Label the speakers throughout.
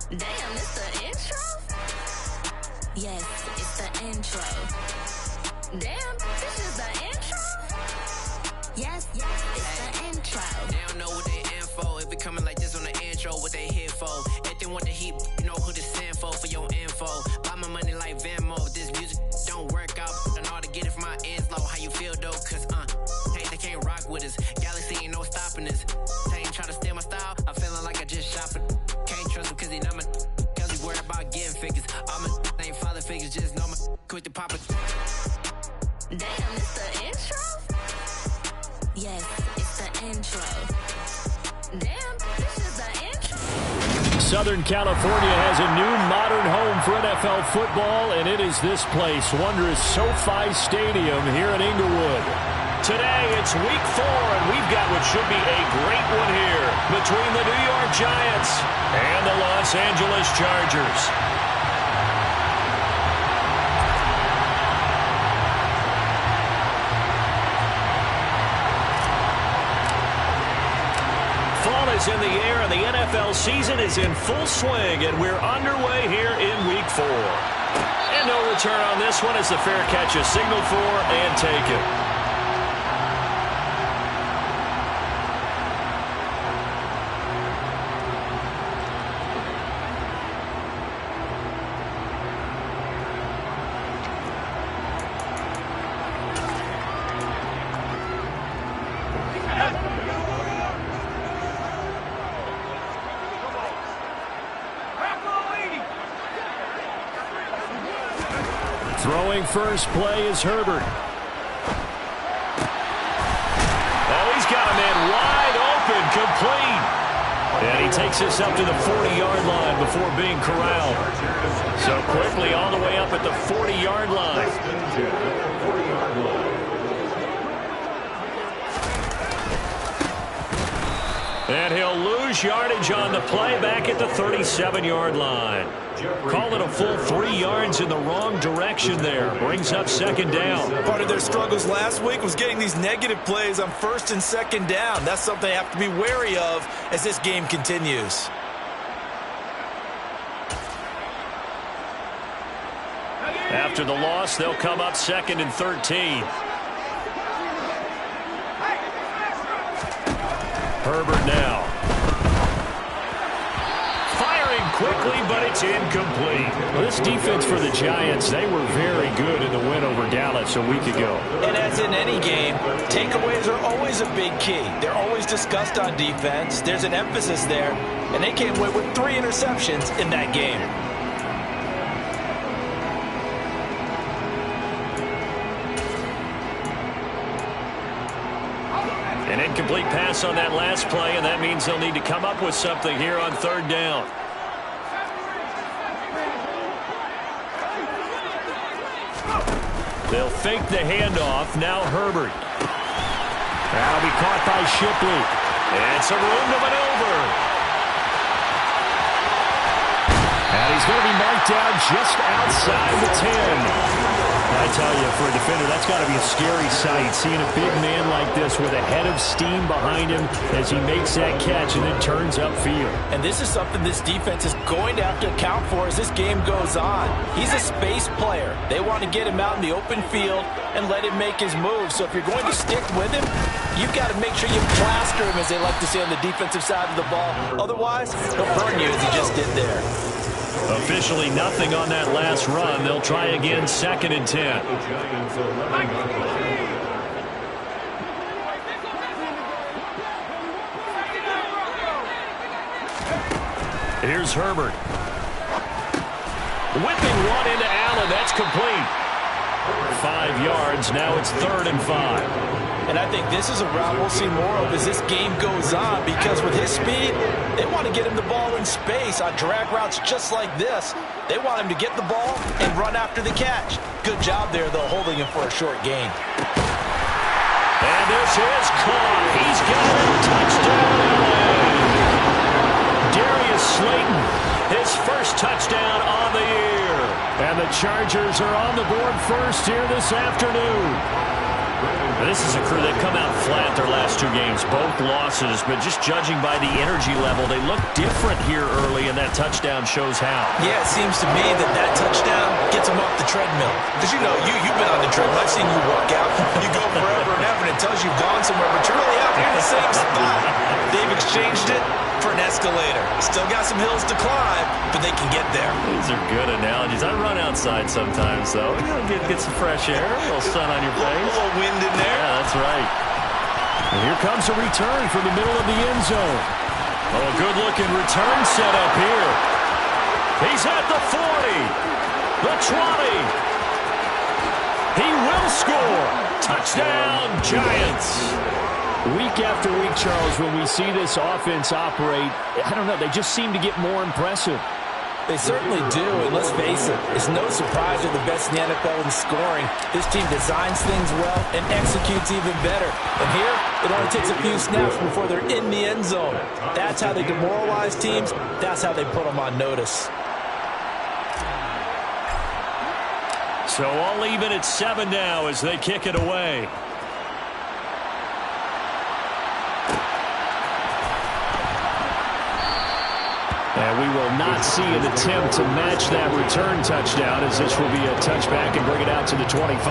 Speaker 1: Damn, it's the intro? Yes, it's the intro. Damn, this is the intro? Yes, it's the intro.
Speaker 2: They don't know what they in for. If we coming like this on the intro, what they here for? If they want the heat, you know who to send for your info. Buy my money like Venmo. If this music don't work out, I know how to get it from my ends low. How you feel though? Cause hey, they can't rock with us. Galaxy ain't no stopping us. They ain't try to steal my style. I'm feeling like I just shot for. Can't trust him cause he not my. Cause he worried about getting figures. All my ain't father figures, just know my quick to pop it.
Speaker 1: Damn, it's the intro? Yes, it's the intro. Damn, this is the intro.
Speaker 3: Southern California has a new modern home for NFL football, and it is this place, wondrous SoFi Stadium here in Inglewood. Today, it's week 4, and we've got what should be a great one here between the New York Giants and the Los Angeles Chargers. Fall is in the air, and the NFL season is in full swing, and we're underway here in week 4. And no return on this one as the fair catch is signaled for and taken. Throwing first play is Herbert. Oh, he's got a man wide open, complete. And he takes this up to the 40-yard line before being corralled. So quickly all the way up at the 40-yard line. And he'll lose yardage on the play back at the 37-yard line. Call it a full 3 yards in the wrong direction there. Brings up second down.
Speaker 4: Part of their struggles last week was getting these negative plays on first and second down. That's something they have to be wary of as this game continues.
Speaker 3: After the loss, they'll come up 2nd and 13. Herbert now. Firing quickly, but it's incomplete. This defense for the Giants, they were very good in the win over Dallas a week ago.
Speaker 4: And as in any game, takeaways are always a big key. They're always discussed on defense. There's an emphasis there, and they came away with 3 interceptions in that game.
Speaker 3: An incomplete pass on that last play, and that means they'll need to come up with something here on 3rd down. They'll fake the handoff. Now Herbert. That'll be caught by Shipley. And some room to maneuver. And he's going to be marked down just outside the 10. I tell you, for a defender, that's got to be a scary sight, seeing a big man like this with a head of steam behind him as he makes that catch and then turns upfield.
Speaker 4: And this is something this defense is going to have to account for as this game goes on. He's a space player. They want to get him out in the open field and let him make his move. So if you're going to stick with him, you've got to make sure you plaster him, as they like to say on the defensive side of the ball. Otherwise, he'll burn you as he just did there.
Speaker 3: Officially nothing on that last run. They'll try again, 2nd and 10. Here's Herbert. Whipping one into Allen. That's complete. 5 yards. Now it's 3rd and 5.
Speaker 4: And I think this is a route we'll see more of as this game goes on, because with his speed, they want to get him the ball in space on drag routes just like this. They want him to get the ball and run after the catch. Good job there, though, holding him for a short gain.
Speaker 3: And this is caught. He's got it. Touchdown, LA. Darius Slayton, his first touchdown on the year. And the Chargers are on the board first here this afternoon. This is a crew that come out flat their last 2 games, both losses, but just judging by the energy level, they look different here early, and that touchdown shows how.
Speaker 4: Yeah, it seems to me that touchdown gets them off the treadmill. Because, you know, you've been on the treadmill. I've seen you work out. You go forever and ever, and it tells you you've gone somewhere, but you're really out here in the same spot. They've exchanged it for an escalator. Still got some hills to climb, but they can get there.
Speaker 3: These are good analogies. I run outside sometimes, though. You know, get some fresh air, a little sun on your face.
Speaker 4: A little wind in there.
Speaker 3: Yeah, that's right. And here comes a return from the middle of the end zone. Oh, a good-looking return set up here. He's at the 40, the 20. He will score. Touchdown, Giants. Week after week, Charles, when we see this offense operate, I don't know, they just seem to get more impressive.
Speaker 4: They certainly do, and let's face it, it's no surprise they're the best in the NFL in scoring. This team designs things well and executes even better. And here, it only takes a few snaps before they're in the end zone. That's how they demoralize teams. That's how they put them on notice.
Speaker 3: So all even at 7 now as they kick it away. And we will not see an attempt to match that return touchdown, as this will be a touchback and bring it out to the 25.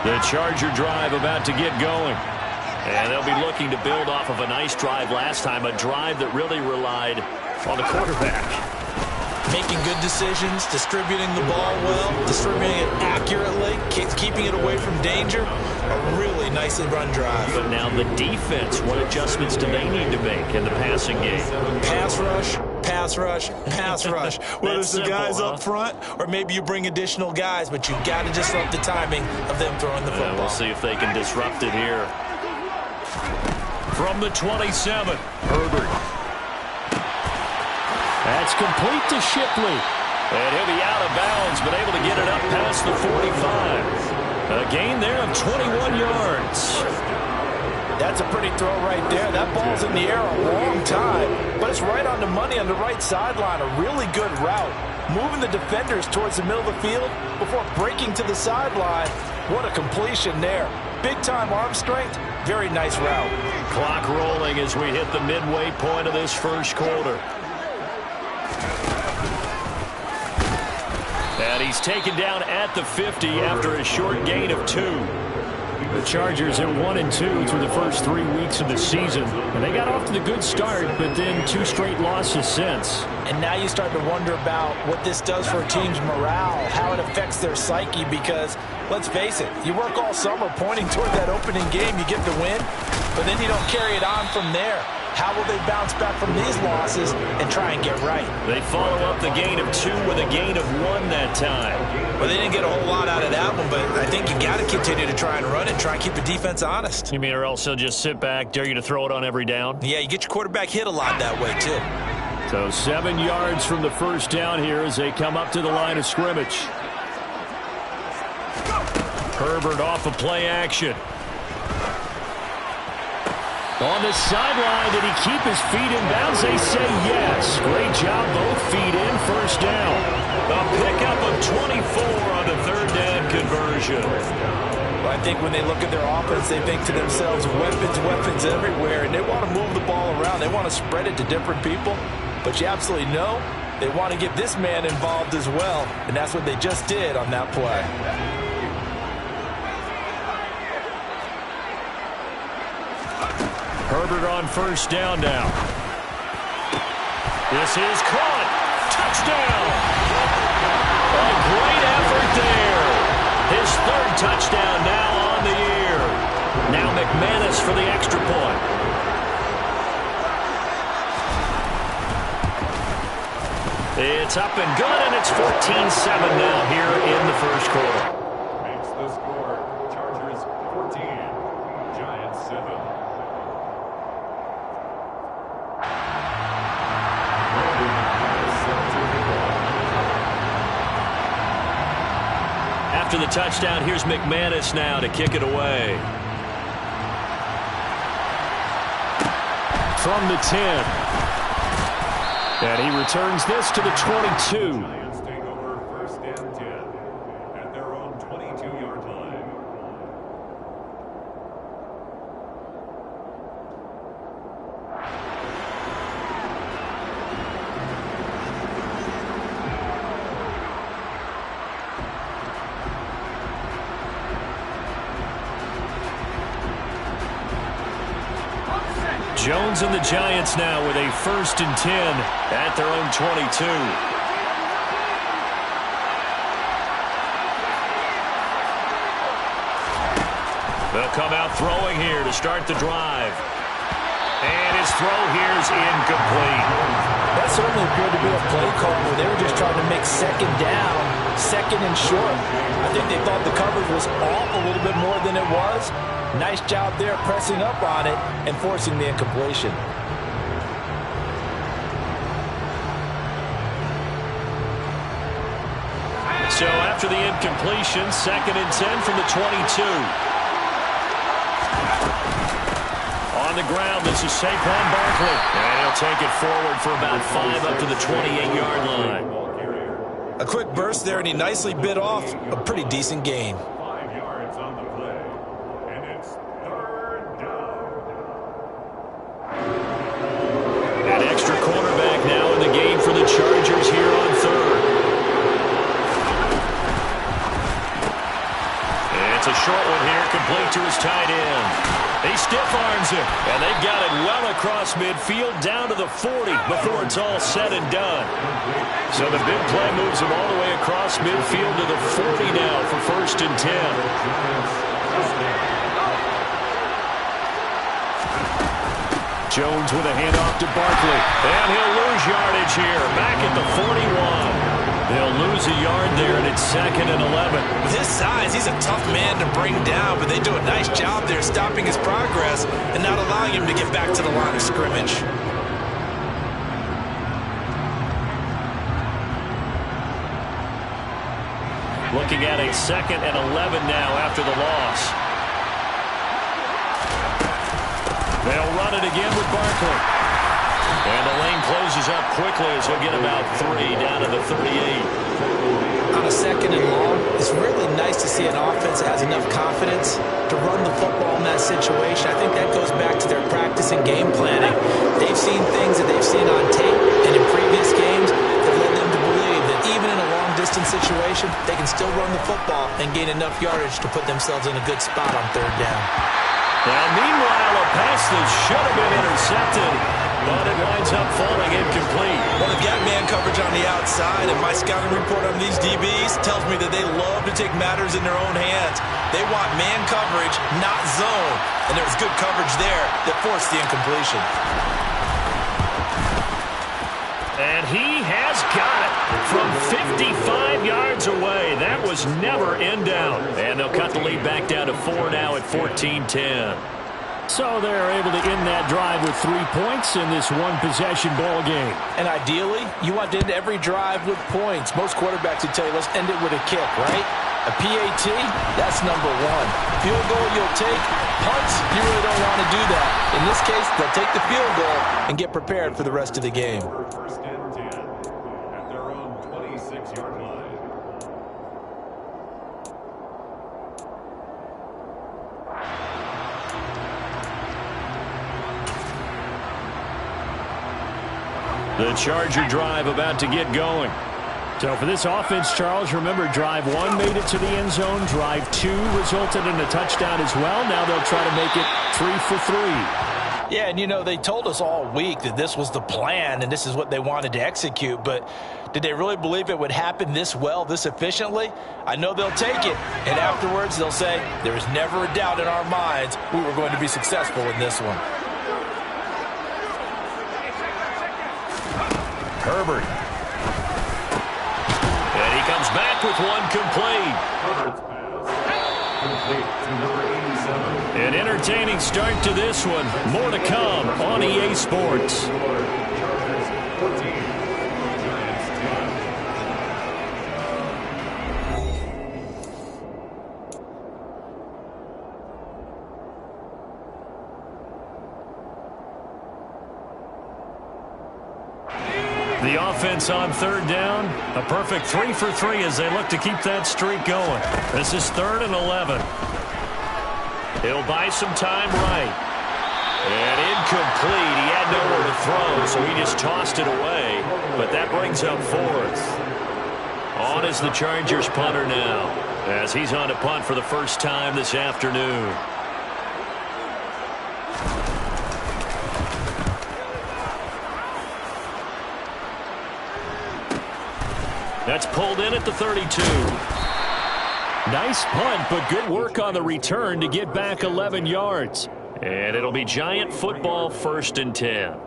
Speaker 3: The Charger drive about to get going. And they'll be looking to build off of a nice drive last time, a drive that really relied on the quarterback.
Speaker 4: Making good decisions, distributing the ball well, distributing it accurately, keeping it away from danger. A really nicely run drive.
Speaker 3: But now the defense, what adjustments do they need to make in the passing game?
Speaker 4: Pass rush, pass rush, pass rush. Whether it's the guys up front or maybe you bring additional guys, but you've got to disrupt the timing of them throwing the football.
Speaker 3: We'll see if they can disrupt it here. From the 27, Herbert. That's complete to Shipley. And he'll be out of bounds, but able to get it up past the 45. A gain there of 21 yards.
Speaker 4: That's a pretty throw right there. That ball's in the air a long time, but it's right on the money on the right sideline. A really good route. Moving the defenders towards the middle of the field before breaking to the sideline. What a completion there. Big-time arm strength. Very nice route.
Speaker 3: Clock rolling as we hit the midway point of this first quarter. And he's taken down at the 50 after a short gain of 2. The Chargers at 1-2 through the first 3 weeks of the season. And they got off to the good start, but then 2 straight losses since.
Speaker 4: And now you start to wonder about what this does for a team's morale, how it affects their psyche, because let's face it, you work all summer pointing toward that opening game, you get the win, but then you don't carry it on from there. How will they bounce back from these losses and try and get right?
Speaker 3: They follow up the gain of 2 with a gain of 1 that time.
Speaker 4: Well, they didn't get a whole lot out of that one, but I think you got to continue to try and run it, try and keep the defense honest.
Speaker 3: You mean, or else they'll just sit back, dare you to throw it on every down?
Speaker 4: Yeah, you get your quarterback hit a lot that way, too.
Speaker 3: So 7 yards from the first down here as they come up to the line of scrimmage. Herbert off of play action. On the sideline, did he keep his feet in bounds? They say yes. Great job, both feet in, first down. A pickup of 24 on the third down conversion.
Speaker 4: Well, I think when they look at their offense, they think to themselves, weapons everywhere, and they want to move the ball around. They want to spread it to different people, but you absolutely know they want to get this man involved as well, and that's what they just did on that play.
Speaker 3: Herbert on first down now. This is caught. Touchdown. A great effort there. His third touchdown now on the year. Now McManus for the extra point. It's up and good, and it's 14-7 now here in the first quarter.
Speaker 5: Makes the score. Chargers 14, Giants 7.
Speaker 3: After the touchdown, here's McManus now to kick it away. From the 10. And he returns this to the 22.
Speaker 5: Giants take over first and 10 at their own 22-yard line.
Speaker 3: Jones and the Giants now with a first and 10 at their own 22. They'll come out throwing here to start the drive. And his throw here is incomplete.
Speaker 4: That certainly appeared to be a play call where they were just trying to make second down, second and short. I think they thought the coverage was off a little bit more than it was. Nice job there pressing up on it and forcing the incompletion.
Speaker 3: So after the incompletion, second and 10 from the 22. On the ground, this is Saquon Barkley. And he'll take it forward for about 5 up to the 28-yard line.
Speaker 4: A quick burst there, and he nicely bit off a pretty decent gain.
Speaker 5: 5 yards on the play, and it's third down.
Speaker 3: An extra cornerback now in the game for the Chargers here on third. It's a short one here, complete to his tight end. He stiff-arms him, and they've got it well across midfield down to the 40 before it's all said and done. So the big play moves him all the way across midfield to the 40 now for first and 10. Jones with a handoff to Barkley, and he'll lose yardage here, back at the 41. They'll lose a yard there, and it's second and 11.
Speaker 4: With his size, he's a tough man to bring down, but they do a nice job there stopping his progress and not allowing him to get back to the line of scrimmage.
Speaker 3: Looking at a second and 11 now after the loss. They'll run it again with Barkley. And the lane closes up quickly as he'll get about 3 down to the 38.
Speaker 4: On a second and long, it's really nice to see an offense that has enough confidence to run the football in that situation. I think that goes back to their practice and game planning. They've seen things that they've seen on tape and in previous games that led them to believe that even in a long-distance situation, they can still run the football and gain enough yardage to put themselves in a good spot on third down.
Speaker 3: Now, meanwhile, a pass that should have been intercepted, but it winds up falling incomplete.
Speaker 4: Well, they've got man coverage on the outside, and my scouting report on these DBs tells me that they love to take matters in their own hands. They want man coverage, not zone, and there was good coverage there that forced the incompletion.
Speaker 3: And he has got it from 55 yards away. That was never in down. And they'll cut the lead back down to 4 now at 14-10. So they're able to end that drive with 3 points in this one-possession ball game.
Speaker 4: And ideally, you want to end every drive with points. Most quarterbacks would tell you, let's end it with a kick, right? A PAT, that's number 1. Field goal you'll take. Punts, you really don't want to do that. In this case, they'll take the field goal and get prepared for the rest of the game.
Speaker 5: First and 10 at their own 26-yard line.
Speaker 3: The Charger drive about to get going. So for this offense, Charles, remember, drive 1 made it to the end zone. Drive 2 resulted in a touchdown as well. Now they'll try to make it 3 for 3.
Speaker 4: Yeah, and you know, they told us all week that this was the plan and this is what they wanted to execute, but did they really believe it would happen this well, this efficiently? I know they'll take it, and afterwards they'll say, there was never a doubt in our minds we were going to be successful in this one.
Speaker 3: Herbert. And he comes back with one complete.
Speaker 5: Herbert's pass complete to number 87.
Speaker 3: An entertaining start to this one. More to come on EA Sports.
Speaker 5: Chargers 14, Giants 10.
Speaker 3: The offense on third down, a perfect 3 for 3 as they look to keep that streak going. This is 3rd and 11. He'll buy some time right. And incomplete. He had nowhere to throw, so he just tossed it away. But that brings up 4th. On is the Chargers punter now, as he's on to punt for the first time this afternoon. That's pulled in at the 32. Nice punt, but good work on the return to get back 11 yards. And it'll be Giant football, 1st and 10.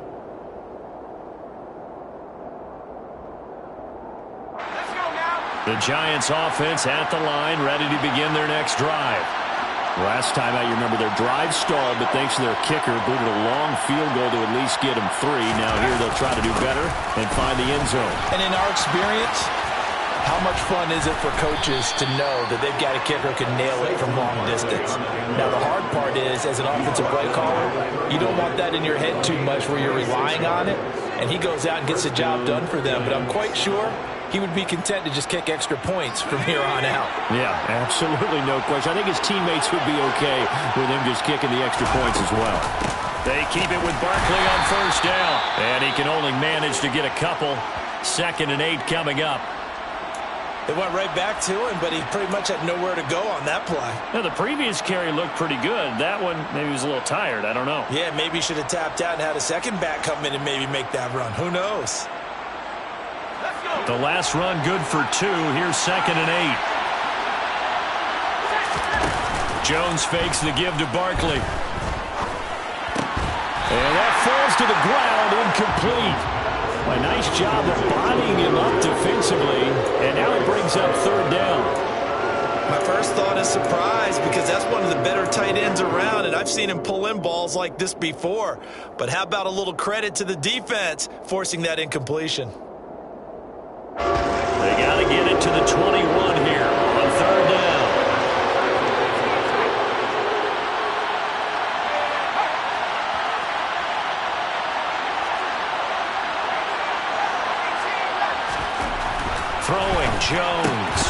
Speaker 3: The Giants offense at the line, ready to begin their next drive. Last time out, you remember their drive stalled, but thanks to their kicker, booted a long field goal to at least get them 3. Now here they'll try to do better and find the end zone.
Speaker 4: And in our experience, how much fun is it for coaches to know that they've got a kicker who can nail it from long distance? Now, the hard part is, as an offensive play caller, you don't want that in your head too much where you're relying on it, and he goes out and gets the job done for them. But I'm quite sure he would be content to just kick extra points from here on out.
Speaker 3: Yeah, absolutely no question. I think his teammates would be okay with him just kicking the extra points as well. They keep it with Barkley on 1st down, and he can only manage to get a couple. 2nd and 8 coming up.
Speaker 4: It went right back to him, but he pretty much had nowhere to go on that play.
Speaker 3: Now, the previous carry looked pretty good. That one, maybe he was a little tired. I don't know.
Speaker 4: Yeah, maybe he should have tapped out and had a second back come in and maybe make that run. Who knows?
Speaker 3: The last run good for 2. Here's 2nd and 8. Jones fakes the give to Barkley. And that falls to the ground, incomplete. A nice job of bodying him up defensively, and now it brings up 3rd down.
Speaker 4: My first thought is surprise, because that's one of the better tight ends around, and I've seen him pull in balls like this before. But how about a little credit to the defense forcing that incompletion?
Speaker 3: They got to get it to the 21 here on 3rd down. Throwing Jones.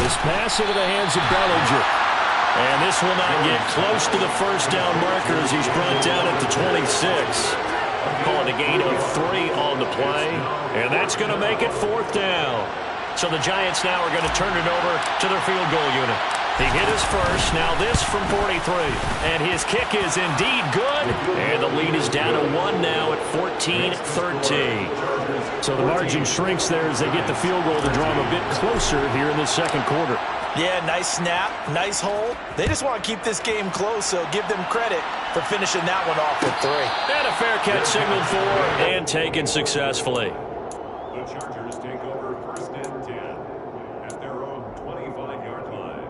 Speaker 3: This pass into the hands of Bellinger. And this will not get close to the 1st down marker as he's brought down at the 26. Call it a gain of 3 on the play. And that's going to make it 4th down. So the Giants now are going to turn it over to their field goal unit. He hit his first. Now this from 43. And his kick is indeed good. And the lead is down to 1 now at 14-13. So the margin shrinks there as they get the field goal to draw them a bit closer here in the 2nd quarter.
Speaker 4: Yeah, nice snap, nice hold. They just want to keep this game close, so give them credit for finishing that one off with 3.
Speaker 3: And a fair catch signaled for and taken successfully.
Speaker 5: The Chargers take over 1st and 10 at their own 25-yard line.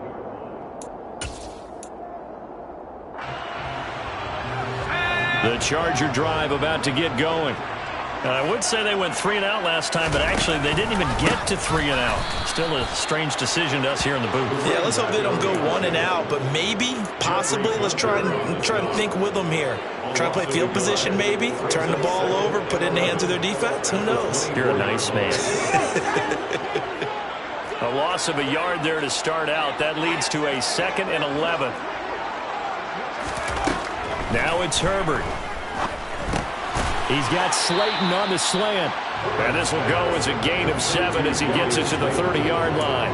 Speaker 3: The Charger drive about to get going. And I would say they went 3 and out last time, but actually they didn't even get to 3 and out. Still a strange decision to us here in the booth.
Speaker 4: Yeah, let's hope they don't go 1 and out, but maybe, possibly, let's try and think with them here. Try and play field position maybe, turn the ball over, put it in the hands of their defense. Who knows?
Speaker 3: You're a nice man. A loss of a yard there to start out. That leads to a 2nd and 11. Now it's Herbert. He's got Slayton on the slant. And this will go as a gain of 7 as he gets it to the 30-yard line.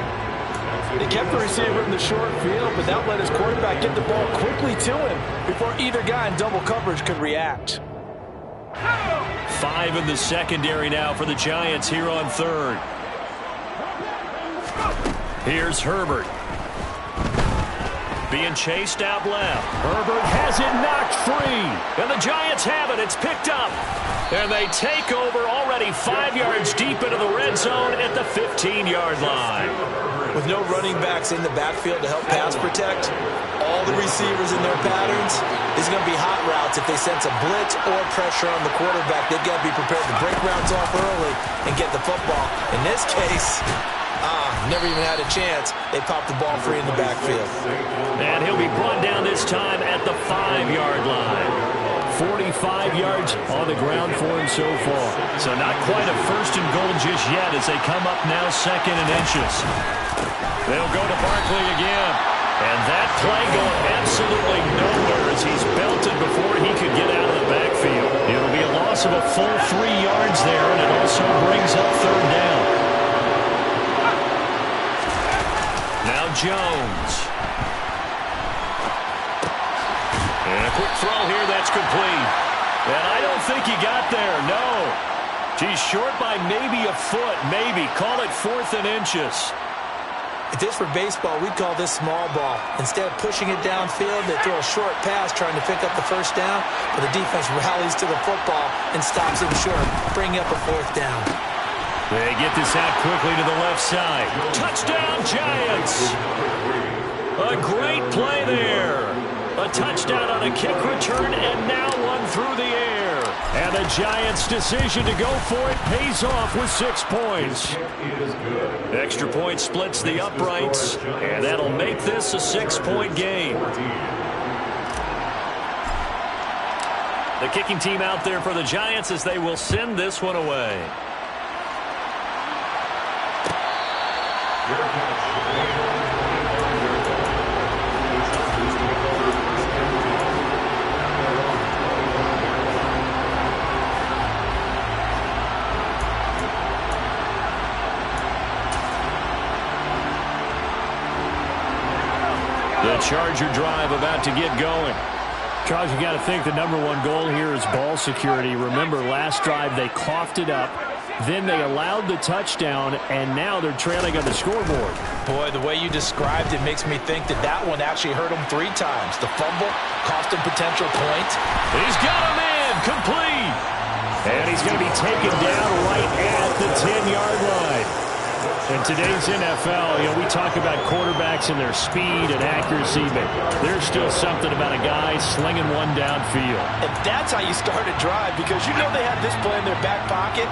Speaker 4: They kept the receiver in the short field, but that let his quarterback get the ball quickly to him before either guy in double coverage could react.
Speaker 3: 5 in the secondary now for the Giants here on 3rd. Here's Herbert. Being chased out left. Herbert has it knocked free. And the Giants have it. It's picked up. And they take over already 5 yards deep into the red zone at the 15-yard line.
Speaker 4: With no running backs in the backfield to help pass protect, all the receivers in their patterns, these are going to be hot routes. If they sense a blitz or pressure on the quarterback, they've got to be prepared to break routes off early and get the football. In this case, never even had a chance. They popped the ball free in the backfield.
Speaker 3: And he'll be brought down this time at the 5-yard line. 45 5 yards on the ground for him so far. So not quite a first and goal just yet as they come up now 2nd and inches. They'll go to Barkley again. And that play going absolutely nowhere as he's belted before he could get out of the backfield. It'll be a loss of a full 3 yards there, and it also brings up 3rd down. Now Jones. And a quick throw here that's complete. And I don't think he got there, no. He's short by maybe a foot, maybe. Call it 4th and inches.
Speaker 4: If this were baseball, we'd call this small ball. Instead of pushing it downfield, they throw a short pass trying to pick up the 1st down, but the defense rallies to the football and stops him short, bringing up a 4th down.
Speaker 3: They get this out quickly to the left side. Touchdown, Giants! A great play there. A touchdown on a kick return, and now one through the air. And the Giants' decision to go for it pays off with 6 points. Extra point splits the uprights, and that'll make this a 6-point game. The kicking team out there for the Giants as they will send this one away. The Charger drive about to get going. Charles, you got to think the #1 goal here is ball security. Remember, last drive they coughed it up. Then they allowed the touchdown, and now they're trailing on the scoreboard.
Speaker 4: Boy, the way you described it makes me think that that one actually hurt him 3 times. The fumble cost him potential points.
Speaker 3: He's got him in, complete. And he's going to be taken down right at the 10-yard line. In today's NFL, we talk about quarterbacks and their speed and accuracy, but there's still something about a guy slinging one downfield.
Speaker 4: And that's how you start a drive, because you know they have this play in their back pocket,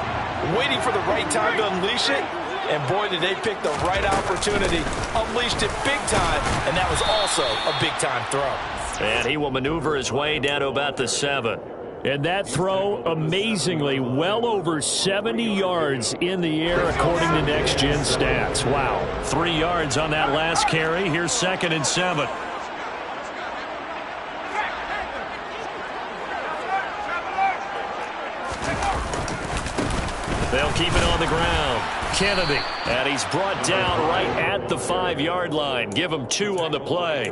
Speaker 4: waiting for the right time to unleash it. And boy, did they pick the right opportunity. Unleashed it big time, and that was also a big-time throw.
Speaker 3: And he will maneuver his way down to about the 7. And that throw, amazingly, well over 70 yards in the air, according to Next Gen Stats. Wow. 3 yards on that last carry. Here's 2nd and 7. They'll keep it on the ground. Kennedy. And he's brought down right at the 5-yard line. Give him 2 on the play.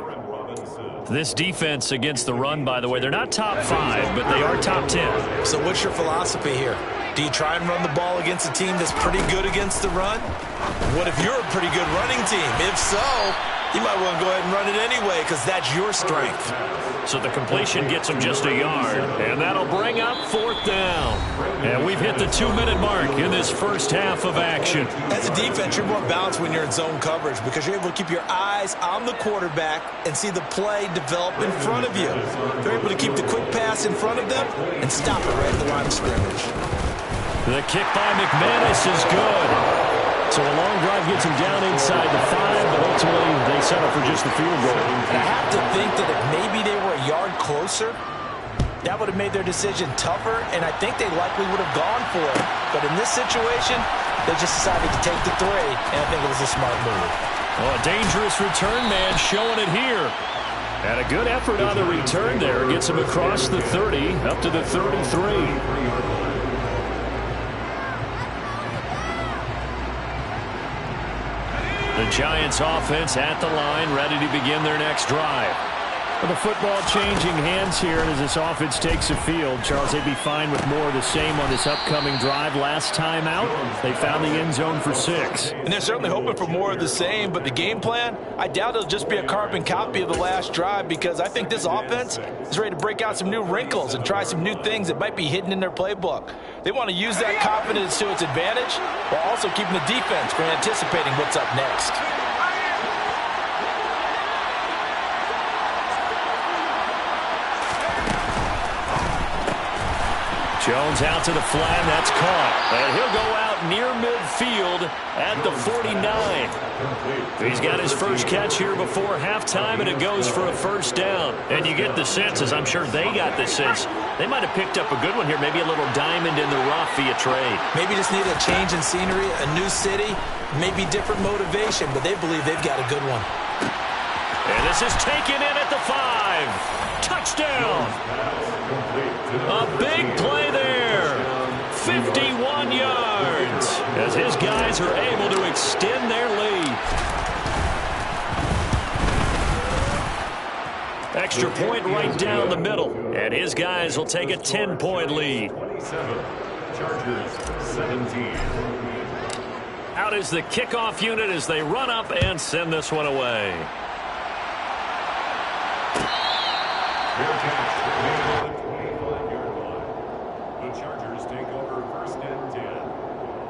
Speaker 3: This defense against the run, by the way, they're not top 5, but they are top 10.
Speaker 4: So what's your philosophy here? Do you try and run the ball against a team that's pretty good against the run? What if you're a pretty good running team? If so, you might want to go ahead and run it anyway, because that's your strength.
Speaker 3: So the completion gets him just a yard, and that'll bring up 4th down. And we've hit the 2-minute mark in this first half of action.
Speaker 4: As a defense, you're more balanced when you're in zone coverage, because you're able to keep your eyes on the quarterback and see the play develop in front of you. They're able to keep the quick pass in front of them and stop it right at the line of scrimmage.
Speaker 3: The kick by McManus is good. So a long drive gets him down inside the 5, but ultimately they settle for just the field goal.
Speaker 4: And I have to think that if maybe they were a yard closer, that would have made their decision tougher, and I think they likely would have gone for it. But in this situation, they just decided to take the 3, and I think it was a smart move.
Speaker 3: Well, a dangerous return man showing it here. And a good effort on the return there. Gets him across the 30, up to the 33. The Giants offense at the line, ready to begin their next drive. Well, the football changing hands here, and as this offense takes the field, Charles, they'd be fine with more of the same on this upcoming drive. Last time out, they found the end zone for 6.
Speaker 4: And they're certainly hoping for more of the same, but the game plan, I doubt it'll just be a carbon copy of the last drive, because I think this offense is ready to break out some new wrinkles and try some new things that might be hidden in their playbook. They want to use that confidence to its advantage while also keeping the defense from anticipating what's up next.
Speaker 3: Jones out to the flat. That's caught. And he'll go out near midfield at the 49. He's got his first catch here before halftime, and it goes for a first down. And you get the sense, as I'm sure they got the sense, they might have picked up a good one here, maybe a little diamond in the rough via trade.
Speaker 4: Maybe just need a change in scenery, a new city, maybe different motivation, but they believe they've got a good one.
Speaker 3: And this is taken in at the 5. Touchdown. A big play there. 51 yards as his guys are able to extend their lead. Extra point right down the middle. And his guys will take a 10-point lead.
Speaker 5: 27. Chargers 17.
Speaker 3: Out is the kickoff unit as they run up and send this one away.
Speaker 5: Fair catch made on the 25-yard line. The Chargers take over first and 10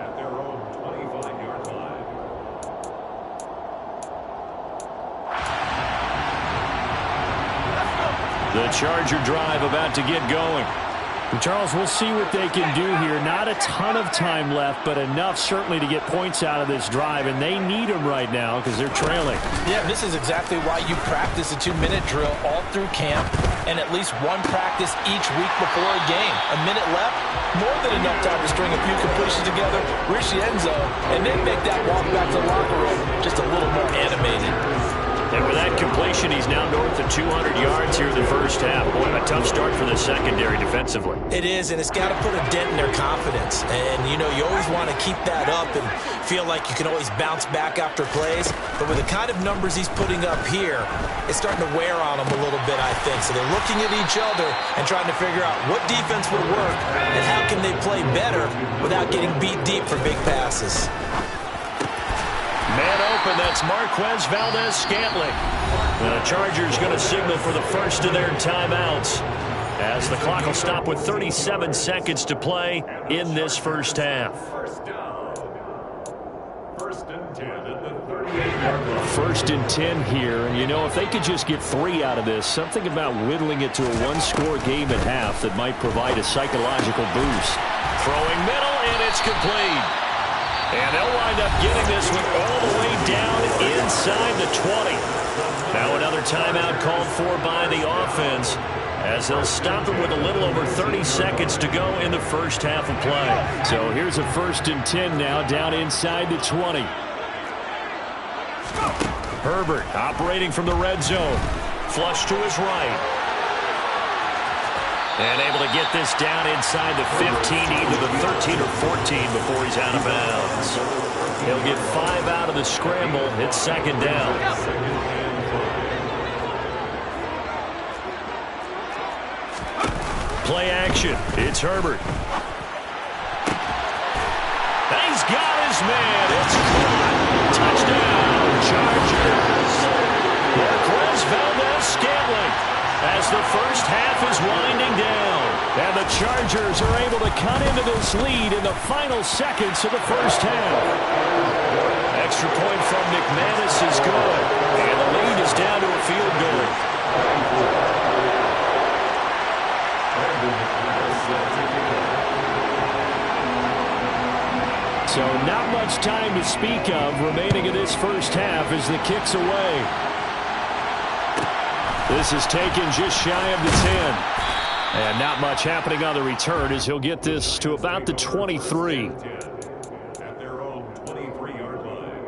Speaker 5: at their own 25-yard line.
Speaker 3: The Charger drive about to get going. Charles, we'll see what they can do here. Not a ton of time left, but enough certainly to get points out of this drive, and they need them right now because they're trailing.
Speaker 4: Yeah, this is exactly why you practice a 2-minute drill all through camp and at least one practice each week before a game. A minute left, more than enough time to string a few completions together, reach the end zone, and then make that walk back to the locker room just a little more animated.
Speaker 3: And with that completion, he's now north of 200 yards here in the first half. Boy, a tough start for the secondary defensively.
Speaker 4: It is, and it's got to put a dent in their confidence. And, you know, you always want to keep that up and feel like you can always bounce back after plays. But with the kind of numbers he's putting up here, it's starting to wear on them a little bit, I think. So they're looking at each other and trying to figure out what defense will work and how can they play better without getting beat deep for big passes.
Speaker 3: Man open, that's Marquez Valdez-Scantling. The Chargers going to signal for the first of their timeouts as the clock will stop with 37 seconds to play in this first half.
Speaker 5: First down. First and 10 at the 38-yard line.
Speaker 3: First and 10 here, and you know, if they could just get 3 out of this, something about whittling it to a one-score game at half that might provide a psychological boost. Throwing middle, and it's complete. And they'll wind up getting this one all the way down inside the 20. Now another timeout called for by the offense as they'll stop it with a little over 30 seconds to go in the first half of play. So here's a first and 10 now down inside the 20. Herbert operating from the red zone. Flush to his right. And able to get this down inside the 15, either the 13 or 14 before he's out of bounds. He'll get 5 out of the scramble. It's second down. Play action. It's Herbert. And he's got his man. It's caught. Touchdown, Chargers. Marquez Valdez-Scantling. As the first half is winding down. And the Chargers are able to cut into this lead in the final seconds of the first half. Extra point from McManus is good. And the lead is down to a field goal. So not much time to speak of remaining in this first half as the kick's away. This is taken just shy of the 10. And not much happening on the return as he'll get this to about the 23.
Speaker 5: At their own 23-yard line.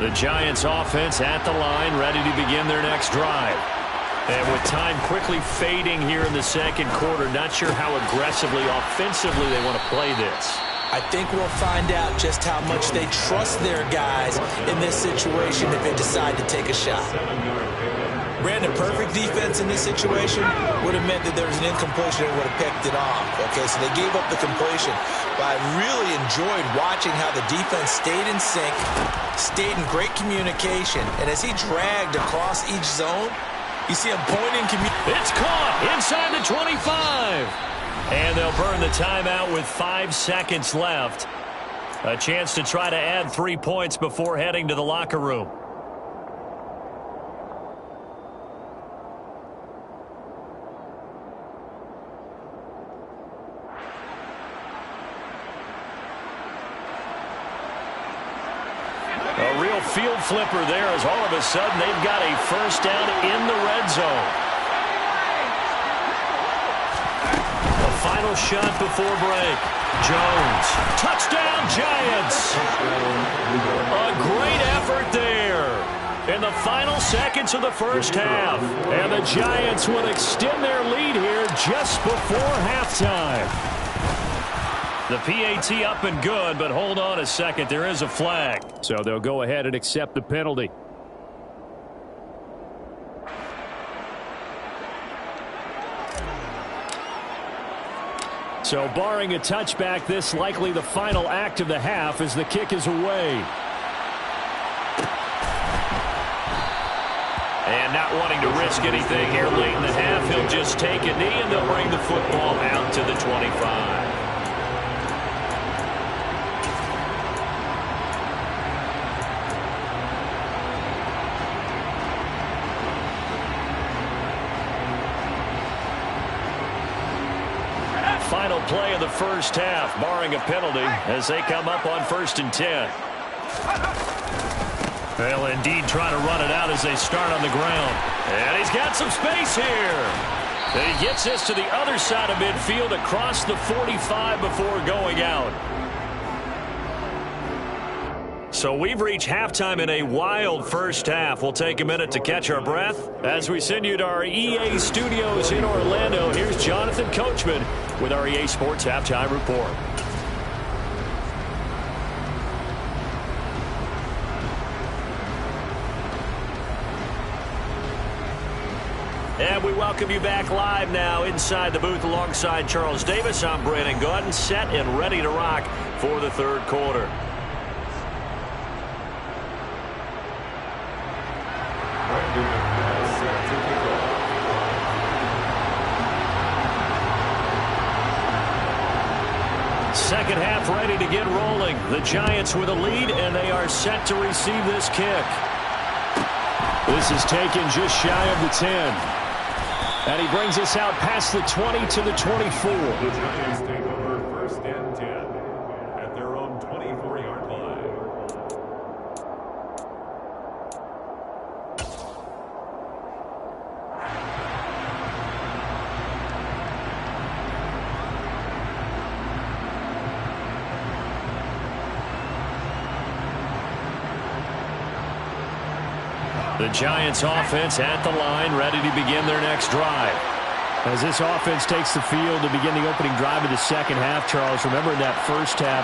Speaker 3: The Giants offense at the line, ready to begin their next drive. And with time quickly fading here in the second quarter, not sure how aggressively, offensively they want to play this.
Speaker 4: I think we'll find out just how much they trust their guys in this situation if they decide to take a shot. Brandon, perfect defense in this situation would have meant that there was an incompletion and would have picked it off. Okay, so they gave up the completion. But I really enjoyed watching how the defense stayed in sync, stayed in great communication, and as he dragged across each zone, you see him pointing.
Speaker 3: It's caught inside the 25. And they'll burn the timeout with 5 seconds left. A chance to try to add 3 points before heading to the locker room. A real field flipper there as all of a sudden they've got a first down in the red zone. The final shot before break. Jones. Touchdown, Giants. A great effort there in the final seconds of the first half. And the Giants will extend their lead here just before halftime. The PAT up and good, but hold on a second. There is a flag. So they'll go ahead and accept the penalty. So barring a touchback, this likely the final act of the half as the kick is away. And not wanting to risk anything here late in the half, he'll just take a knee and they'll bring the football out to the 25. Final play of the first half, barring a penalty, as they come up on 1st and 10. They'll indeed try to run it out as they start on the ground. And he's got some space here. And he gets this to the other side of midfield across the 45 before going out. So we've reached halftime in a wild first half. We'll take a minute to catch our breath as we send you to our EA studios in Orlando. Here's Jonathan Coachman with our EA Sports Halftime Report. And we welcome you back live now inside the booth alongside Charles Davis. I'm Brandon Gaudin, set and ready to rock for the third quarter. Second half ready to get rolling. The Giants with a lead, and they are set to receive this kick. This is taken just shy of the 10. And he brings us out past the 20 to the 24.
Speaker 5: The Giants take over 1st and 10 at their own 24-yard line.
Speaker 3: The Giants offense at the line, ready to begin their next drive. As this offense takes the field to begin the opening drive of the second half, Charles, remember that first half,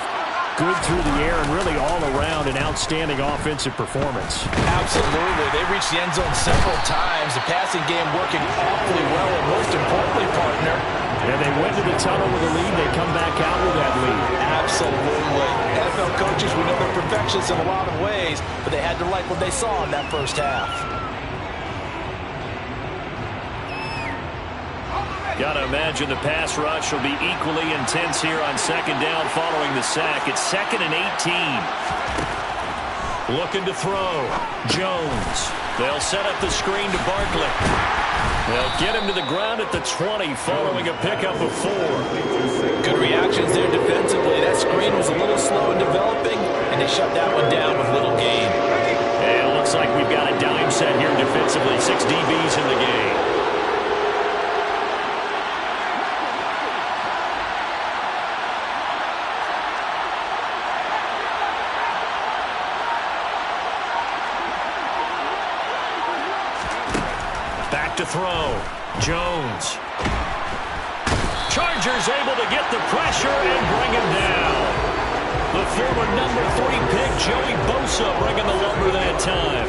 Speaker 3: good through the air and really all around an outstanding offensive performance.
Speaker 4: Absolutely. They reached the end zone several times. The passing game working awfully well, and most importantly, partner,
Speaker 3: and they went to the tunnel with a lead. They come back out with that lead.
Speaker 4: Absolutely. NFL coaches, we know they're perfectionists in a lot of ways, but they had to like what they saw in that first half.
Speaker 3: Got to imagine the pass rush will be equally intense here on second down following the sack. It's 2nd and 18. Looking to throw. Jones. They'll set up the screen to Barkley. They'll get him to the ground at the 20 following a pickup of 4.
Speaker 4: Good reactions there defensively. That screen was a little slow in developing, and they shut that one down with little gain.
Speaker 3: And it looks like we've got a dime set here defensively. 6 DBs in the game. To throw. Jones. Chargers able to get the pressure and bring him down. The former number 3 pick, Joey Bosa, bringing the lumber that time.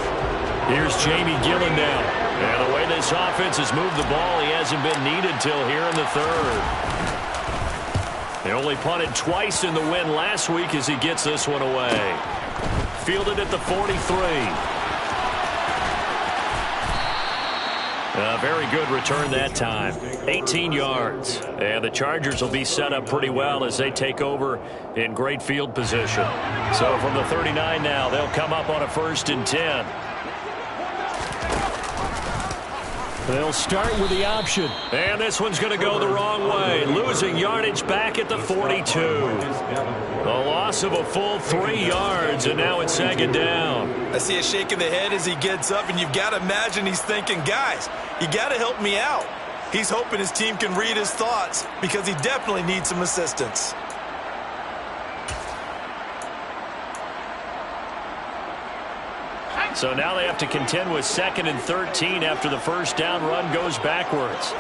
Speaker 3: Here's Jamie Gillen now. And the way this offense has moved the ball, he hasn't been needed till here in the third. They only punted twice in the win last week as he gets this one away. Fielded at the 43. A very good return that time. 18 yards. And the Chargers will be set up pretty well as they take over in great field position. So from the 39 now, they'll come up on a 1st and 10. They'll start with the option. And this one's going to go the wrong way. Losing yardage back at the 42. A loss of a full 3 yards, and now it's 2nd down.
Speaker 4: I see a shake of the head as he gets up, and you've got to imagine he's thinking, guys, you got to help me out. He's hoping his team can read his thoughts because he definitely needs some assistance.
Speaker 3: So now they have to contend with 2nd and 13 after the 1st down run goes backwards.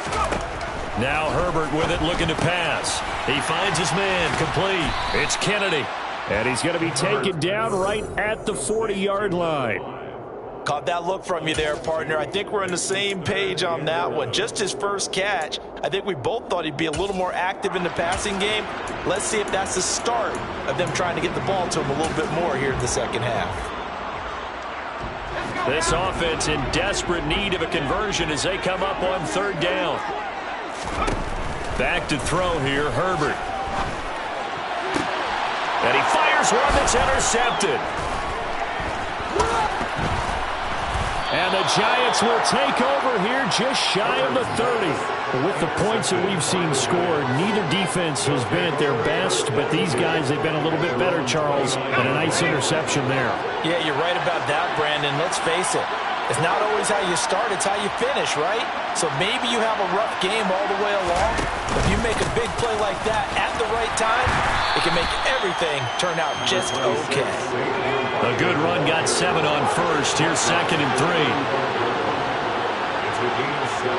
Speaker 3: Now Herbert with it, looking to pass. He finds his man, complete. It's Kennedy. And he's going to be taken down right at the 40-yard line.
Speaker 4: Caught that look from you there, partner. I think we're on the same page on that one. Just his first catch. I think we both thought he'd be a little more active in the passing game. Let's see if that's the start of them trying to get the ball to him a little bit more here in the second half.
Speaker 3: This offense in desperate need of a conversion as they come up on 3rd down. Back to throw here, Herbert. And he fires one that's intercepted. And the Giants will take over here just shy of the 30. With the points that we've seen scored, neither defense has been at their best, but these guys, they've been a little bit better, Charles, and a nice interception there.
Speaker 4: Yeah, you're right about that, Brandon. Let's face it. It's not always how you start, it's how you finish, right? So maybe you have a rough game all the way along. If you make a big play like that at the right time, it can make everything turn out just okay.
Speaker 3: A good run got 7 on 1st. Here's 2nd and 3.
Speaker 5: It's a gain of 7.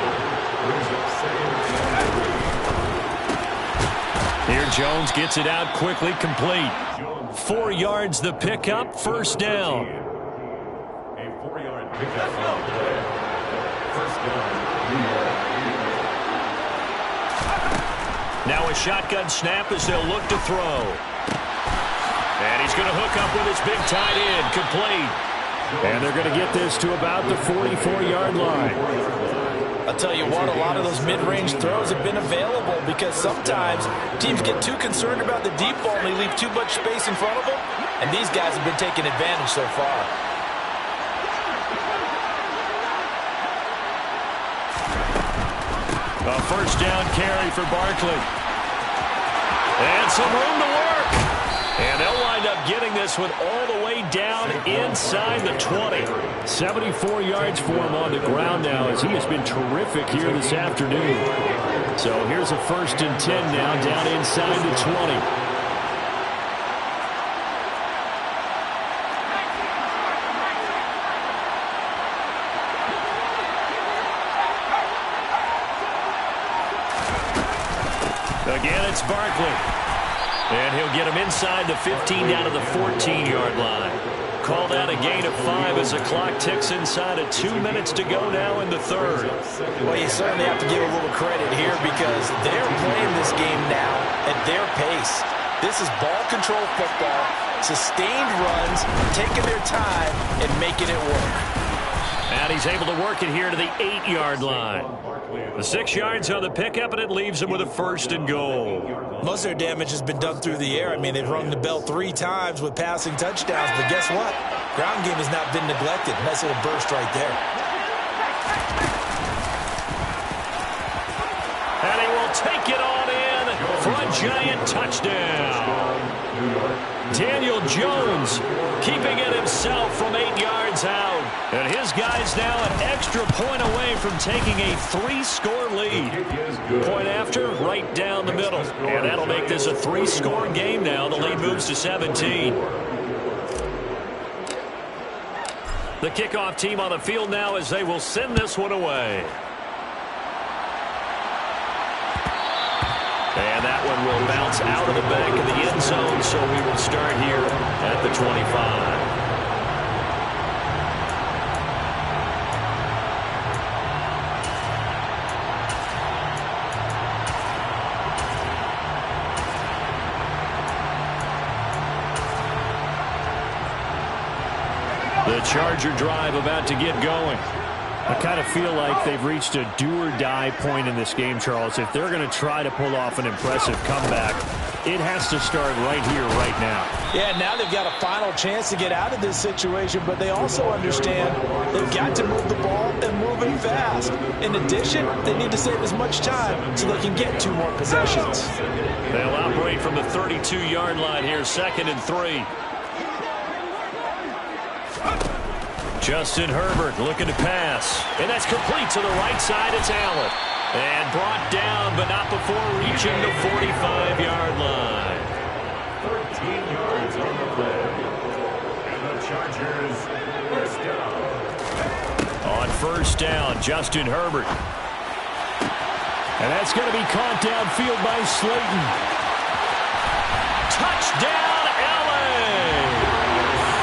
Speaker 5: Brings up 2nd and 3.
Speaker 3: Here Jones gets it out quickly, complete. 4 yards the pickup, 1st down.
Speaker 5: A 4-yard pickup on the play. 1st down.
Speaker 3: Now a shotgun snap as they'll look to throw. And he's going to hook up with his big tight end, complete. And they're going to get this to about the 44-yard line.
Speaker 4: I'll tell you what, a lot of those mid-range throws have been available because sometimes teams get too concerned about the deep ball and they leave too much space in front of them. And these guys have been taking advantage so far.
Speaker 3: A 1st down carry for Barkley. And some room to work. And they'll wind up getting this one all the way down inside the 20. 74 yards for him on the ground now as he has been terrific here this afternoon. So here's a 1st and 10 now down inside the 20. Again, it's Barkley. And he'll get him inside the 15 down to the 14-yard line. Called out a gain of 5 as the clock ticks inside of 2 minutes to go now in the 3rd.
Speaker 4: Well, you certainly have to give a little credit here because they're playing this game now at their pace. This is ball control football, sustained runs, taking their time and making it work.
Speaker 3: And he's able to work it here to the 8-yard line. The 6 yards on the pickup, and it leaves him with a 1st and goal.
Speaker 4: Most of their damage has been done through the air. I mean, they've rung the bell 3 times with passing touchdowns, but guess what? Ground game has not been neglected. Nice little burst right there.
Speaker 3: And he will take it on in for a giant touchdown. Daniel Jones keeping it himself from 8 yards out. And his guy's now an extra point away from taking a 3-score lead. Point after, right down the middle. And that'll make this a 3-score game now. The lead moves to 17. The kickoff team on the field now as they will send this one away. And that one will bounce out of the back of the end zone, so we will start here at the 25. The Charger drive about to get going. I kind of feel like they've reached a do-or-die point in this game, Charles. If they're going to try to pull off an impressive comeback, it has to start right here, right now.
Speaker 4: Yeah, now they've got a final chance to get out of this situation, but they also understand they've got to move the ball and move it fast. In addition, they need to save as much time so they can get 2 more possessions.
Speaker 3: They'll operate from the 32-yard line here, 2nd and 3. Justin Herbert looking to pass. And that's complete to the right side. It's Allen. And brought down, but not before reaching the 45-yard line.
Speaker 5: 13 yards on the play. And the Chargers first down.
Speaker 3: On first down, Justin Herbert. And that's going to be caught downfield by Slayton. Touchdown, LA!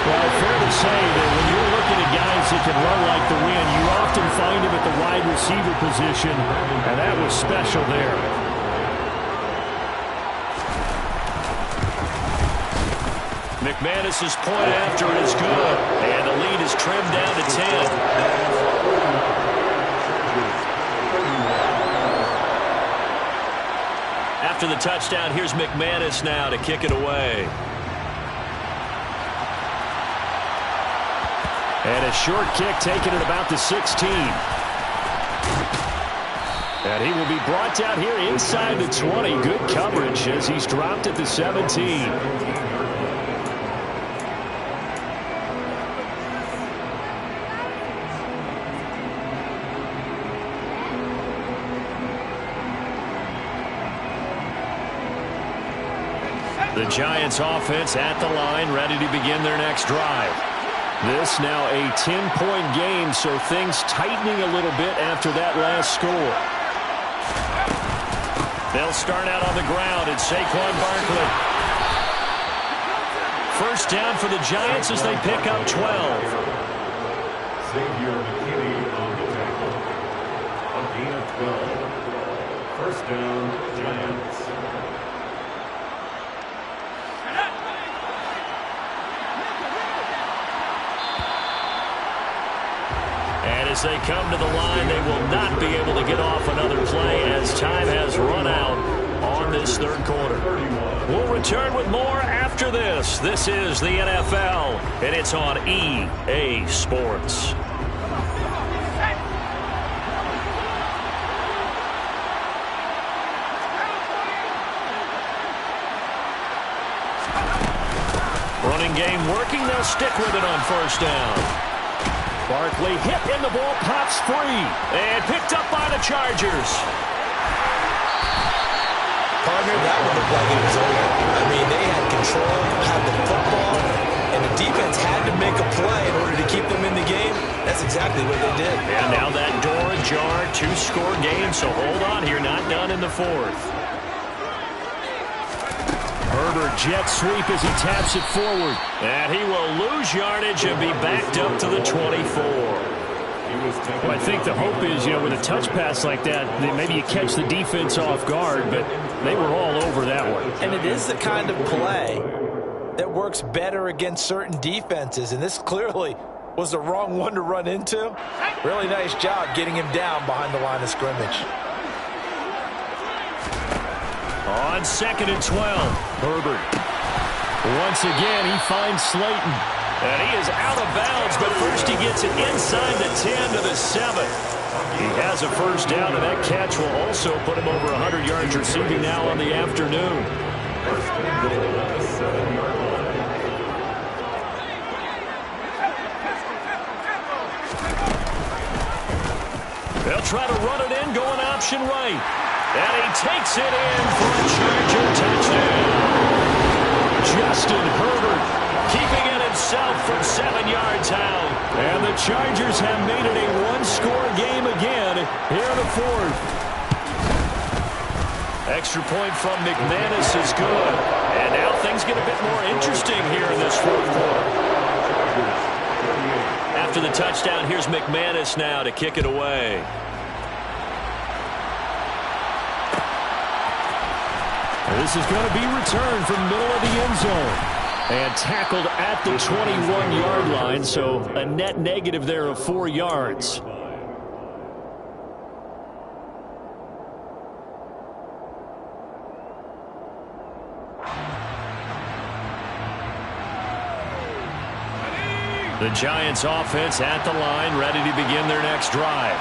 Speaker 3: Well, fair to say that when you're looking at guys that can run like the wind, you often find him at the wide receiver position, and that was special there. McManus's point after is good, and the lead is trimmed down to 10. After the touchdown, here's McManus now to kick it away. And a short kick taken at about the 16. And he will be brought down here inside the 20. Good coverage as he's dropped at the 17. The Giants offense at the line, ready to begin their next drive. This now a 10-point game, so things tightening a little bit after that last score. They'll start out on the ground at Saquon Barkley. First down for the Giants as they pick up 12.
Speaker 5: Xavier McKinney on the tackle. A gain of 12. First down, Giants.
Speaker 3: As they come to the line, they will not be able to get off another play as time has run out on this third quarter. We'll return with more after this. This is the NFL, and it's on EA Sports. Running game working. They'll stick with it on first down. Barkley hit and the ball pops free and picked up by the Chargers.
Speaker 4: Partner, that would look like it was over. I mean, they had control, had the football, and the defense had to make a play in order to keep them in the game. That's exactly what they did.
Speaker 3: And now that door ajar, 2-score game, so hold on here, not done in the 4th. Herbert jet sweep as he taps it forward. And he will lose yardage and be backed up to the 24. Well, I think the hope is, with a touch pass like that, maybe you catch the defense off guard, but they were all over that one.
Speaker 4: And it is the kind of play that works better against certain defenses, and this clearly was the wrong one to run into. Really nice job getting him down behind the line of scrimmage.
Speaker 3: On 2nd and 12, Herbert. Once again, he finds Slayton. And he is out of bounds, but first he gets it inside the 10 to the 7. He has a first down, and that catch will also put him over 100 yards receiving now on the afternoon.
Speaker 5: First and goal at the 7-yard line.
Speaker 3: They'll try to run it in, going option right. And he takes it in for a Charger touchdown. Justin Herbert keeping it himself from 7 yards out. And the Chargers have made it a 1-score game again here in the 4th. Extra point from McManus is good. And now things get a bit more interesting here in this 4th quarter. After the touchdown, here's McManus now to kick it away. This is going to be returned from the middle of the end zone. And tackled at the 21-yard line, so a net negative there of 4 yards. The Giants offense at the line, ready to begin their next drive.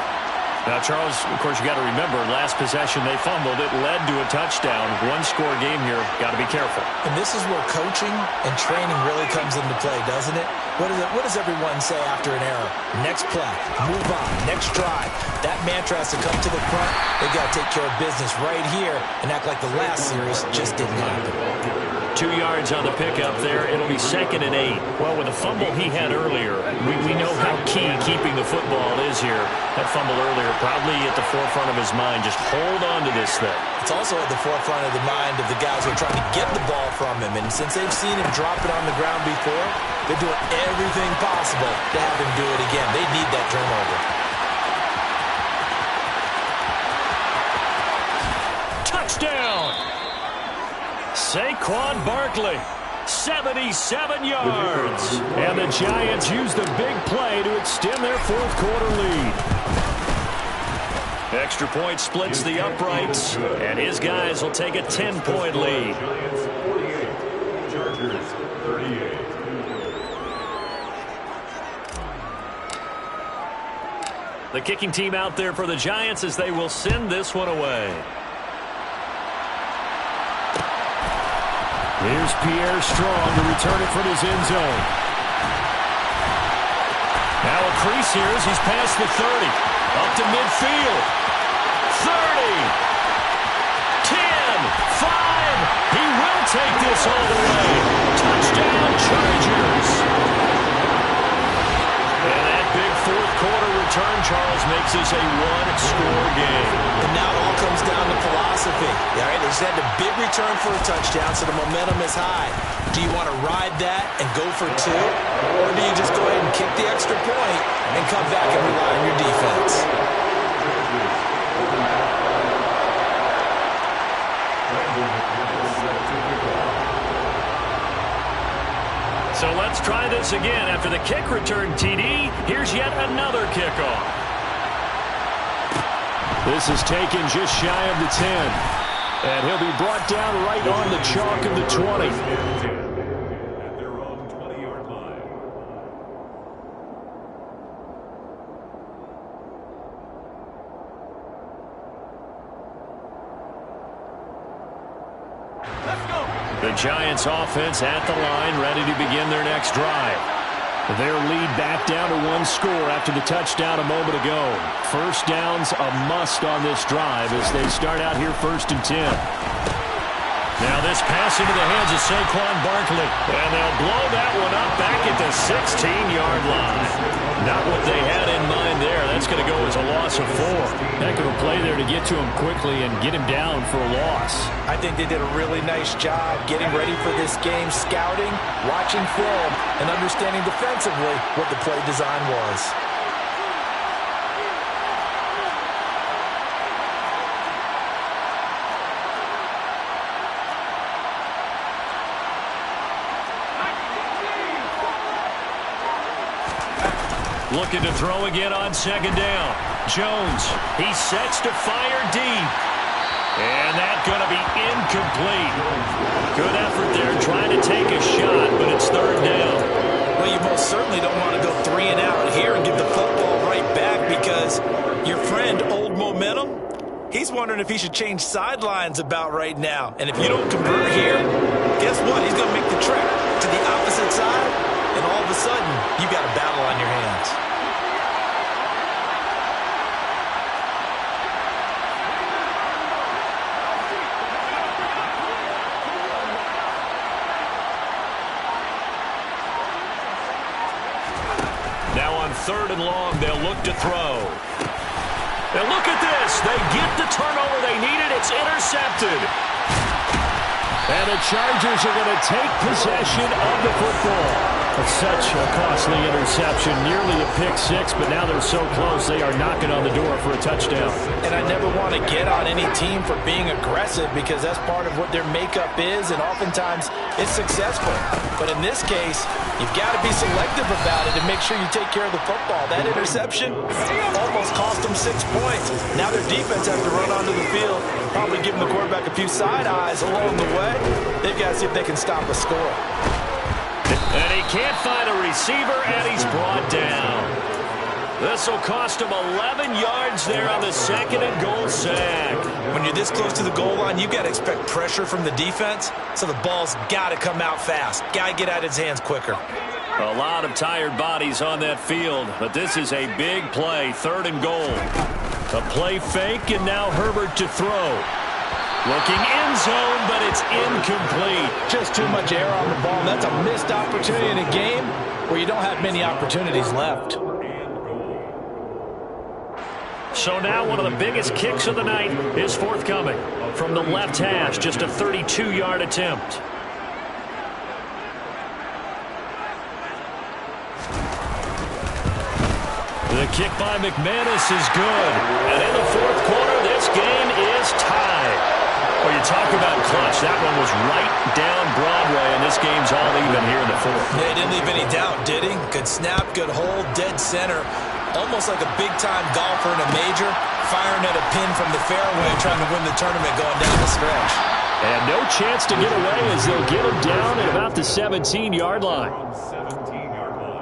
Speaker 3: Now, Charles, of course, you got to remember, last possession they fumbled. It led to a touchdown. One-score game here. Got to be careful.
Speaker 4: And this is where coaching and training really comes into play, doesn't it? What does everyone say after an error? Next play, move on, next drive. That mantra has to come to the front. They got to take care of business right here and act like the last series just didn't happen.
Speaker 3: 2 yards on the pickup there. It'll be 2nd and 8. Well, with the fumble he had earlier, we know how key keeping the football is here. That fumble earlier probably at the forefront of his mind. Just hold on to this thing.
Speaker 4: It's also at the forefront of the mind of the guys who are trying to get the ball from him. And since they've seen him drop it on the ground before, they're doing everything possible to have him do it again. They need that turnover.
Speaker 3: Touchdown! Saquon Barkley, 77 yards. And the Giants use the big play to extend their fourth-quarter lead. Extra point splits the uprights, and his guys will take a 10-point lead.
Speaker 5: Giants 48, Chargers 38.
Speaker 3: The kicking team out there for the Giants as they will send this one away. Here's Pierre Strong to return it from his end zone. Now a crease here as he's past the 30. Up to midfield. 30. 10. 5. He will take this all the way. Touchdown, Chargers. And that big fourth-quarter return, Charles, makes this a one-score game.
Speaker 4: And now it all comes down to philosophy. All right, they just had a big return for a touchdown, so the momentum is high. Do you want to ride that and go for 2? Or do you just go ahead and kick the extra point and come back and rely on your defense?
Speaker 3: So let's try this again. After the kick return, TD, here's yet another kickoff. This is taken just shy of the 10. And he'll be brought down right on the chalk of the 20.
Speaker 5: At their own 20-yard line.
Speaker 3: The Giants offense at the line, ready to begin their next drive. Their lead back down to 1 score after the touchdown a moment ago. First down's a must on this drive as they start out here 1st and 10. Now this pass into the hands of Saquon Barkley. And they'll blow that one up back at the 16-yard line. Not what they had in mind there. That's going to go as a loss of 4. Heck of a play there to get to him quickly and get him down for a loss.
Speaker 4: I think they did a really nice job getting ready for this game, scouting, watching film, and understanding defensively what the play design was.
Speaker 3: Looking to throw again on 2nd down. Jones, he sets to fire deep. And that's going to be incomplete. Good effort there trying to take a shot, but it's 3rd down.
Speaker 4: Well, you most certainly don't want to go 3 and out here and get the football right back because your friend, Old Momentum, he's wondering if he should change sidelines about right now. And if you don't convert here, guess what? He's going to make the trek to the opposite side, and all of a sudden, you got a battle on your hands.
Speaker 3: Now on 3rd and long, they'll look to throw. Now look at this. They get the turnover they needed. It's intercepted. And the Chargers are going to take possession of the football. It's such a costly interception, nearly a pick-6, but now they're so close they are knocking on the door for a touchdown.
Speaker 4: And I never want to get on any team for being aggressive because that's part of what their makeup is, and oftentimes it's successful. But in this case, you've got to be selective about it and make sure you take care of the football. That interception almost cost them 6 points. Now their defense has to run onto the field, probably giving the quarterback a few side eyes along the way. They've got to see if they can stop a score.
Speaker 3: And he can't find a receiver, and he's brought down. This will cost him 11 yards there on the 2nd and goal sack.
Speaker 4: When you're this close to the goal line, you got to expect pressure from the defense, so the ball's got to come out fast. Got to get out of his hands quicker.
Speaker 3: A lot of tired bodies on that field, but this is a big play, 3rd and goal. A play fake, and now Herbert to throw. Looking end zone, but it's incomplete.
Speaker 4: Just too much air on the ball. That's a missed opportunity in a game where you don't have many opportunities left.
Speaker 3: So now one of the biggest kicks of the night is forthcoming. From the left hash, just a 32-yard attempt. The kick by McManus is good. And in the 4th quarter, this game is tied. Well, you talk about clutch. That one was right down Broadway, and this game's all even here in the 4th.
Speaker 4: Yeah, he didn't leave any doubt, did he? Good snap, good hold, dead center. Almost like a big-time golfer in a major, firing at a pin from the fairway, trying to win the tournament going down the stretch.
Speaker 3: And no chance to get away as they'll get him down at about the 17-yard line.
Speaker 5: 17-yard line.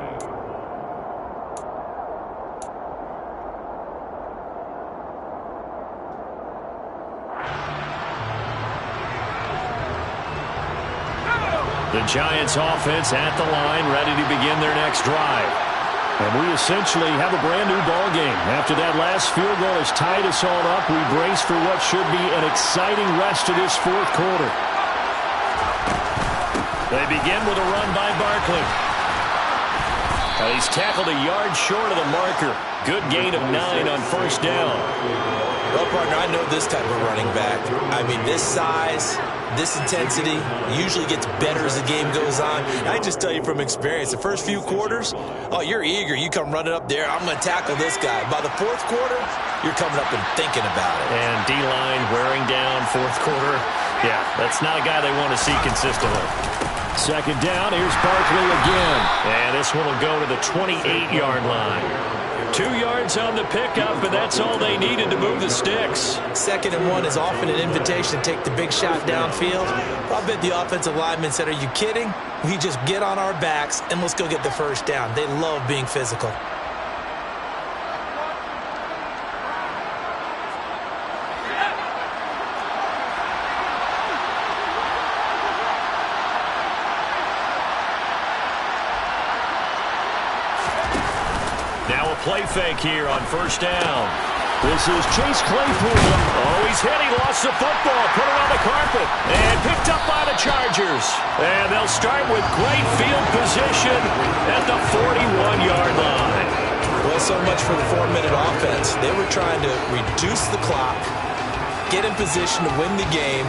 Speaker 3: The Giants offense at the line, ready to begin their next drive. And we essentially have a brand-new ball game. After that last field goal has tied us all up, we brace for what should be an exciting rest of this 4th quarter. They begin with a run by Barkley. He's tackled a yard short of the marker. Good gain of 9 on 1st down.
Speaker 4: Well, partner, I know this type of running back. I mean, this size, this intensity usually gets better as the game goes on. I just tell you from experience, the first few quarters, oh, you're eager. You come running up there, I'm going to tackle this guy. By the 4th quarter, you're coming up and thinking about it.
Speaker 3: And D-line wearing down 4th quarter. Yeah, that's not a guy they want to see consistently. 2nd down, here's Barkley again. And this one will go to the 28-yard line. 2 yards on the pickup, and that's all they needed to move the sticks.
Speaker 4: 2nd and 1 is often an invitation to take the big shot downfield. I bet the offensive lineman said, are you kidding? We just get on our backs, and let's go get the 1st down. They love being physical.
Speaker 3: Play fake here on 1st down. This is Chase Claypool. Oh, he's hit. He lost the football. Put it on the carpet. And picked up by the Chargers. And they'll start with great field position at the 41-yard line.
Speaker 4: Well, so much for the 4-minute offense. They were trying to reduce the clock, get in position to win the game,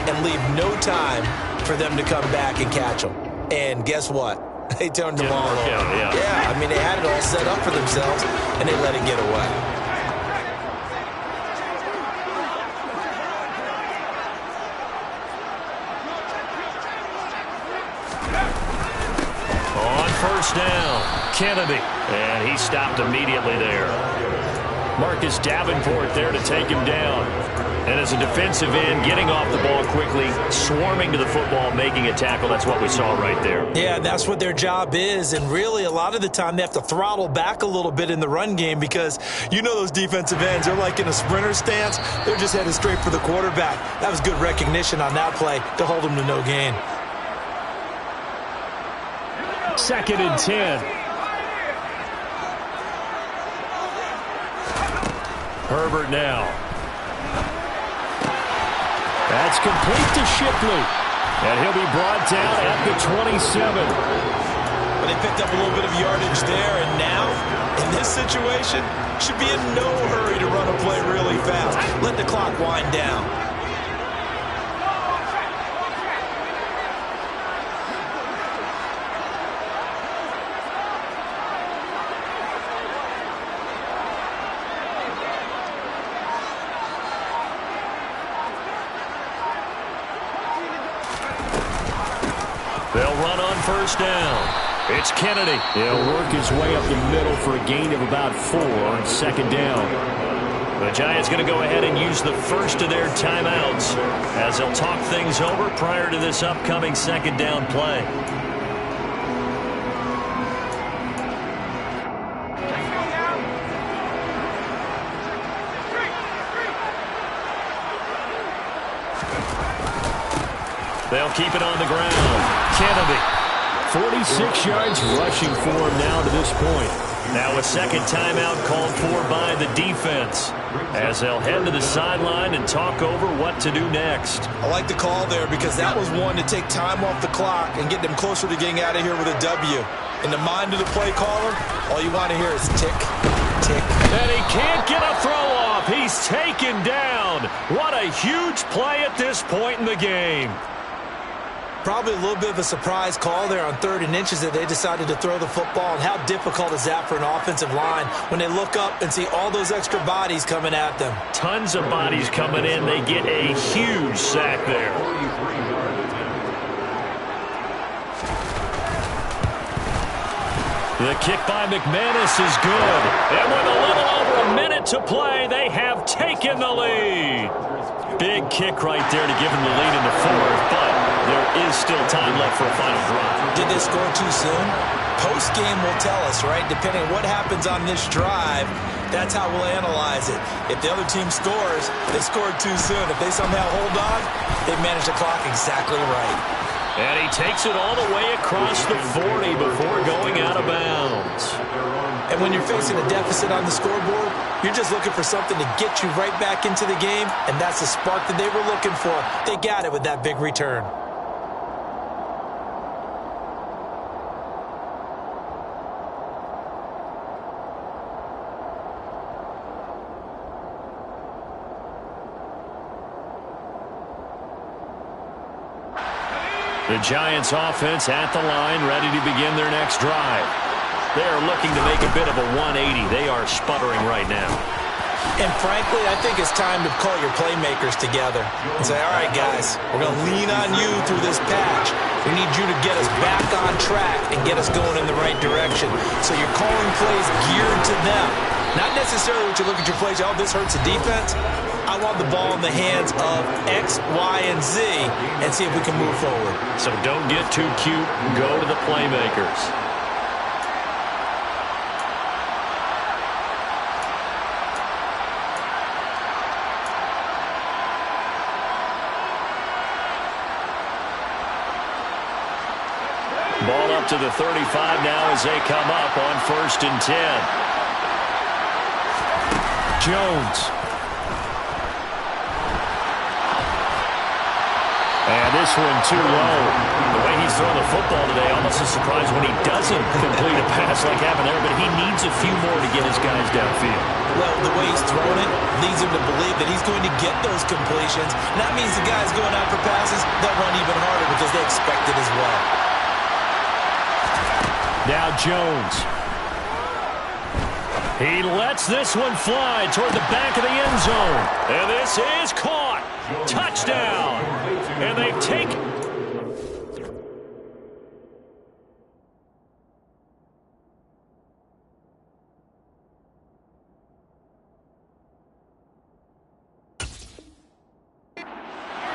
Speaker 4: and leave no time for them to come back and catch them. And guess what? They turned the ball over. Yeah, I mean, they had it all set up for themselves, and they let it get away.
Speaker 3: On 1st down, Kennedy. And he stopped immediately there. Marcus Davenport there to take him down. And as a defensive end, getting off the ball quickly, swarming to the football, making a tackle. That's what we saw right there.
Speaker 4: Yeah, that's what their job is. And really, a lot of the time, they have to throttle back a little bit in the run game because you know those defensive ends, they're like in a sprinter stance. They're just headed straight for the quarterback. That was good recognition on that play to hold them to no gain.
Speaker 3: 2nd and 10. Herbert now. That's complete to Shipley. And he'll be brought down at the 27.
Speaker 4: But they picked up a little bit of yardage there, and now, in this situation, should be in no hurry to run a play really fast. Let the clock wind down.
Speaker 3: They'll run on 1st down. It's Kennedy. He'll work his way up the middle for a gain of about 4 on 2nd down. The Giants going to go ahead and use the first of their timeouts as they'll talk things over prior to this upcoming 2nd down play. They'll keep it on the ground. Kennedy, 46 yards rushing for him now to this point. Now a second timeout called for by the defense as they'll head to the sideline and talk over what to do next.
Speaker 4: I like the call there because that was one to take time off the clock and get them closer to getting out of here with a W. In the mind of the play caller, all you want to hear is tick, tick.
Speaker 3: And he can't get a throw off. He's taken down. What a huge play at this point in the game.
Speaker 4: Probably a little bit of a surprise call there on 3rd and inches that they decided to throw the football. And how difficult is that for an offensive line when they look up and see all those extra bodies coming at them?
Speaker 3: Tons of bodies coming in. They get a huge sack there. The kick by McManus is good. And with a little over a minute to play, they have taken the lead. Big kick right there to give them the lead in the 4th, but there is still time left for a final drive.
Speaker 4: Did they score too soon? Post-game will tell us, right? Depending on what happens on this drive, that's how we'll analyze it. If the other team scores, they scored too soon. If they somehow hold on, they manage the clock exactly right.
Speaker 3: And he takes it all the way across the 40 before going out of bounds.
Speaker 4: And when you're facing a deficit on the scoreboard, you're just looking for something to get you right back into the game, and that's the spark that they were looking for. They got it with that big return.
Speaker 3: The Giants offense at the line, ready to begin their next drive. They're looking to make a bit of a 180. They are sputtering right now.
Speaker 4: And frankly, I think it's time to call your playmakers together and say, all right, guys, we're going to lean on you through this patch. We need you to get us back on track and get us going in the right direction. So you're calling plays geared to them. Not necessarily what you look at your plays, oh, this hurts the defense. I want the ball in the hands of X, Y, and Z and see if we can move forward.
Speaker 3: So don't get too cute. Go to the playmakers. Ball up to the 35 now as they come up on 1st and 10. Jones. And this one too low. The way he's throwing the football today, almost a surprise when he doesn't complete a pass like happened there, but he needs a few more to get his guys downfield.
Speaker 4: Well, the way he's throwing it leads him to believe that he's going to get those completions. And that means the guys going out for passes, they'll run even harder because they expect it as well.
Speaker 3: Now Jones. He lets this one fly toward the back of the end zone. And this is caught. Touchdown. And they take...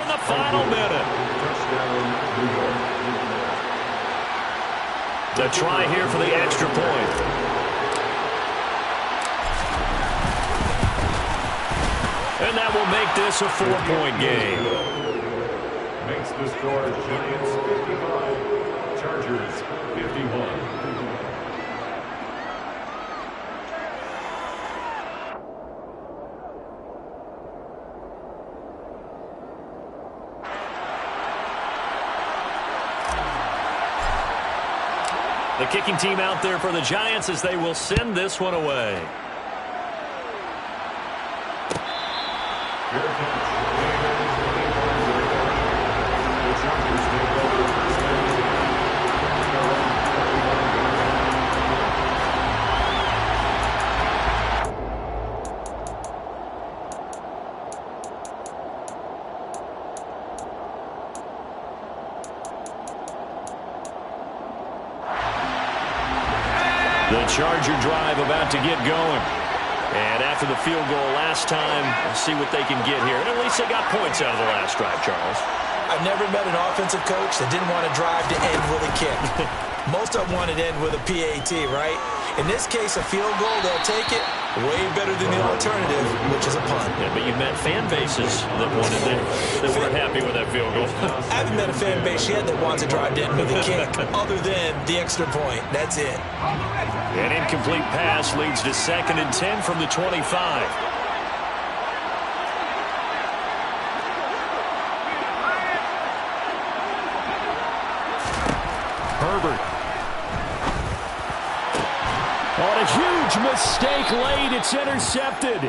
Speaker 3: in the final minute. The try here for the extra point. And that will make this a 4-point game.
Speaker 5: Makes the score Giants 55, Chargers 51.
Speaker 3: The kicking team out there for the Giants as they will send this one away. The Charger drive about to get going. And after the field goal last time, we'll see what they can get here. And at least they got points out of the last drive, Charles.
Speaker 4: I've never met an offensive coach that didn't want to drive to end with a kick. Most of them want to end with a PAT, right? In this case, a field goal, they'll take it. Way better than the alternative, which is a punt.
Speaker 3: Yeah, but you met fan bases that weren't happy with that field goal.
Speaker 4: I haven't met a fan base yet that wants to drive in with a kick other than the extra point. That's it.
Speaker 3: An incomplete pass leads to 2nd and 10 from the 25. Herbert. On a huge mistake late, it's intercepted.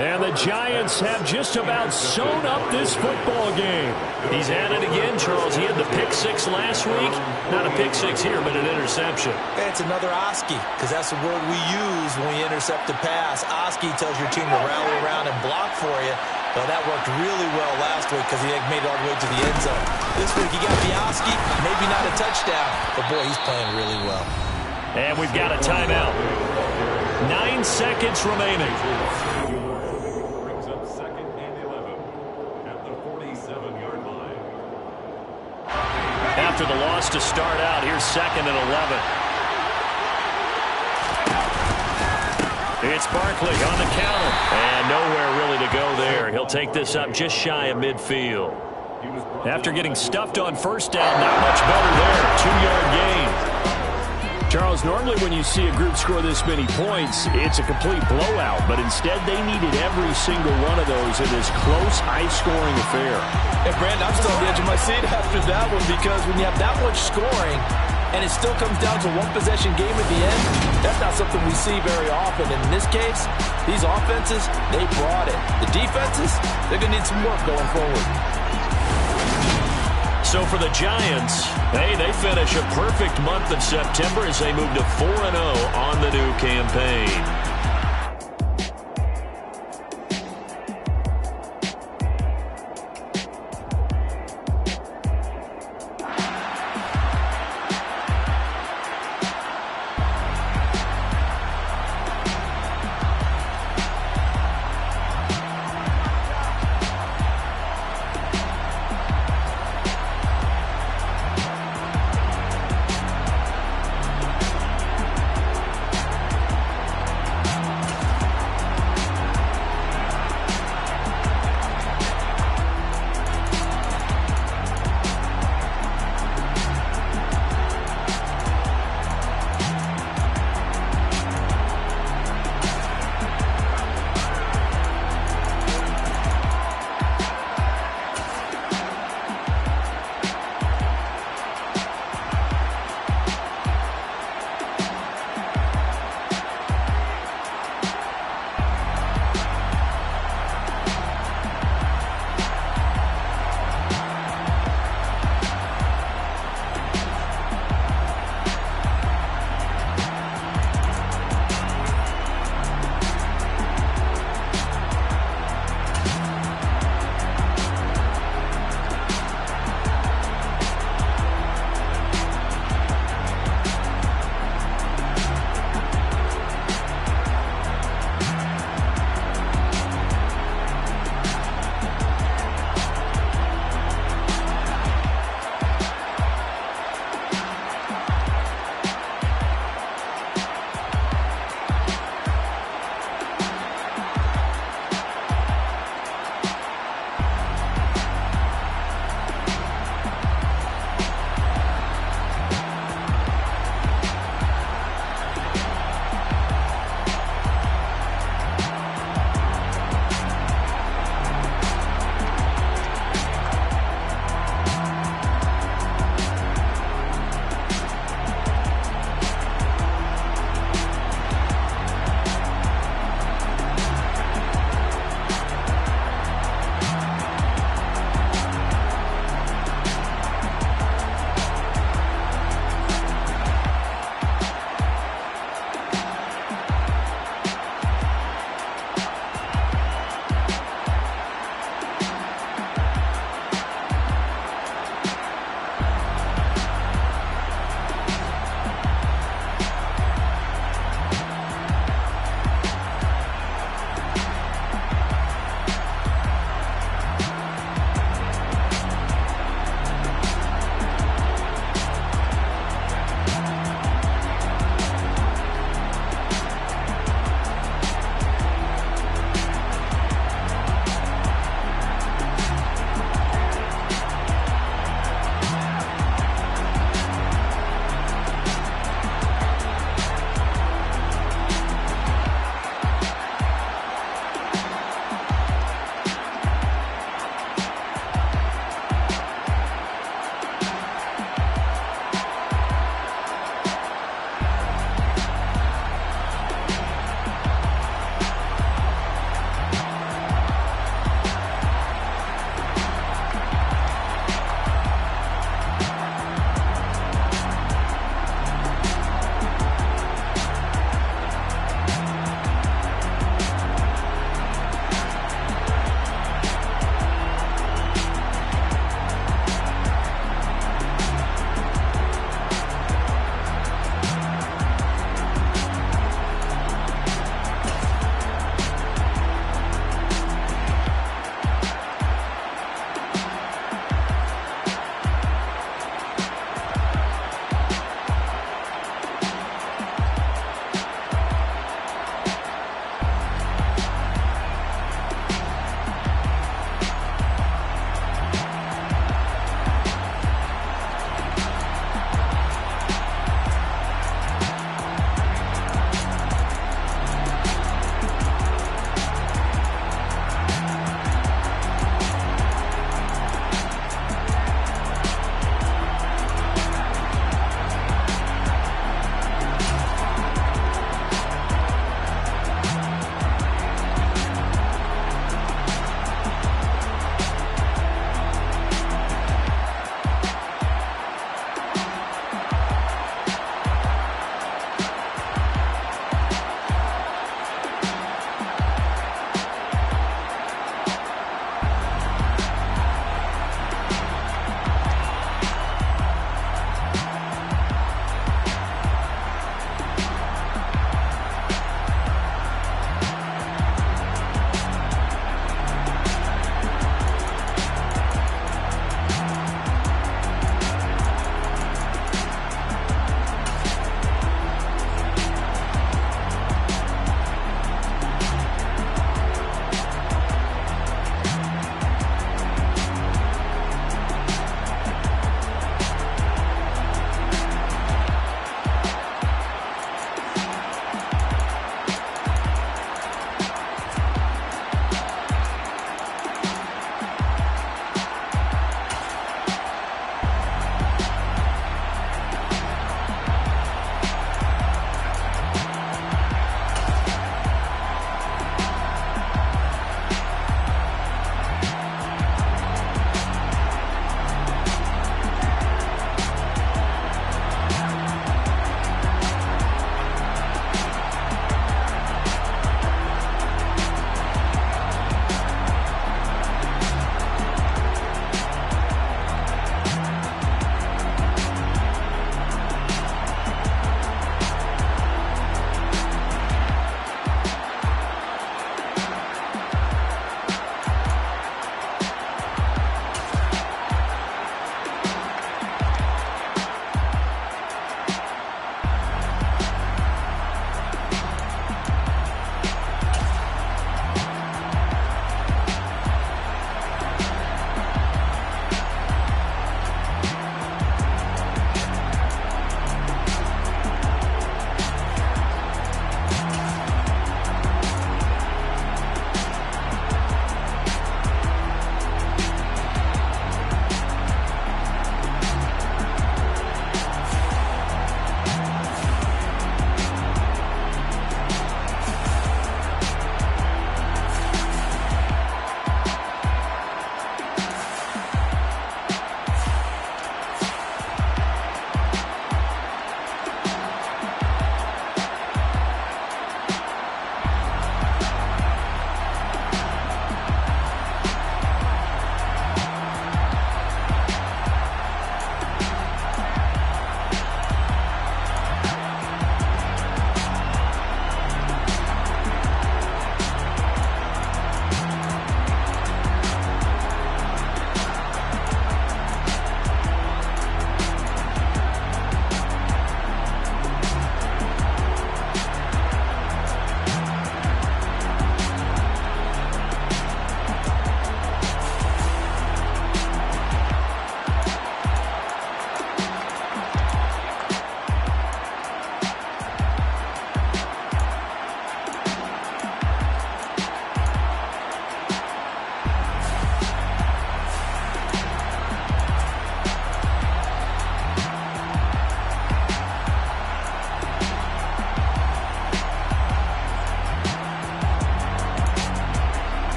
Speaker 3: And the Giants have just about sewn up this football game. He's at it again, Charles. He had the pick 6 last week. Not a pick 6 here, but an interception.
Speaker 4: It's another Oski, because that's the word we use when we intercept a pass. Oski tells your team to rally around and block for you. Well, that worked really well last week because he made it all the way to the end zone. This week he got the Oski, maybe not a touchdown, but boy, he's playing really well.
Speaker 3: And we've got a timeout. 9 seconds remaining.
Speaker 5: Brings up 2nd and 11 at the 47-yard line.
Speaker 3: After the loss to start out, here's 2nd and 11. It's Barkley on the counter. And nowhere really to go there. He'll take this up just shy of midfield. After getting stuffed on first down, not much better there. 2-yard gain. Charles, normally when you see a group score this many points, it's a complete blowout. But instead, they needed every single one of those in this close, high-scoring affair.
Speaker 4: And, Brandon, I'm still on the edge of my seat after that one because when you have that much scoring and it still comes down to one-possession game at the end, that's not something we see very often. And in this case, these offenses, they brought it. The defenses, they're going to need some work going forward.
Speaker 3: So for the Giants, hey, they finish a perfect month of September as they move to 4-0 on the new campaign.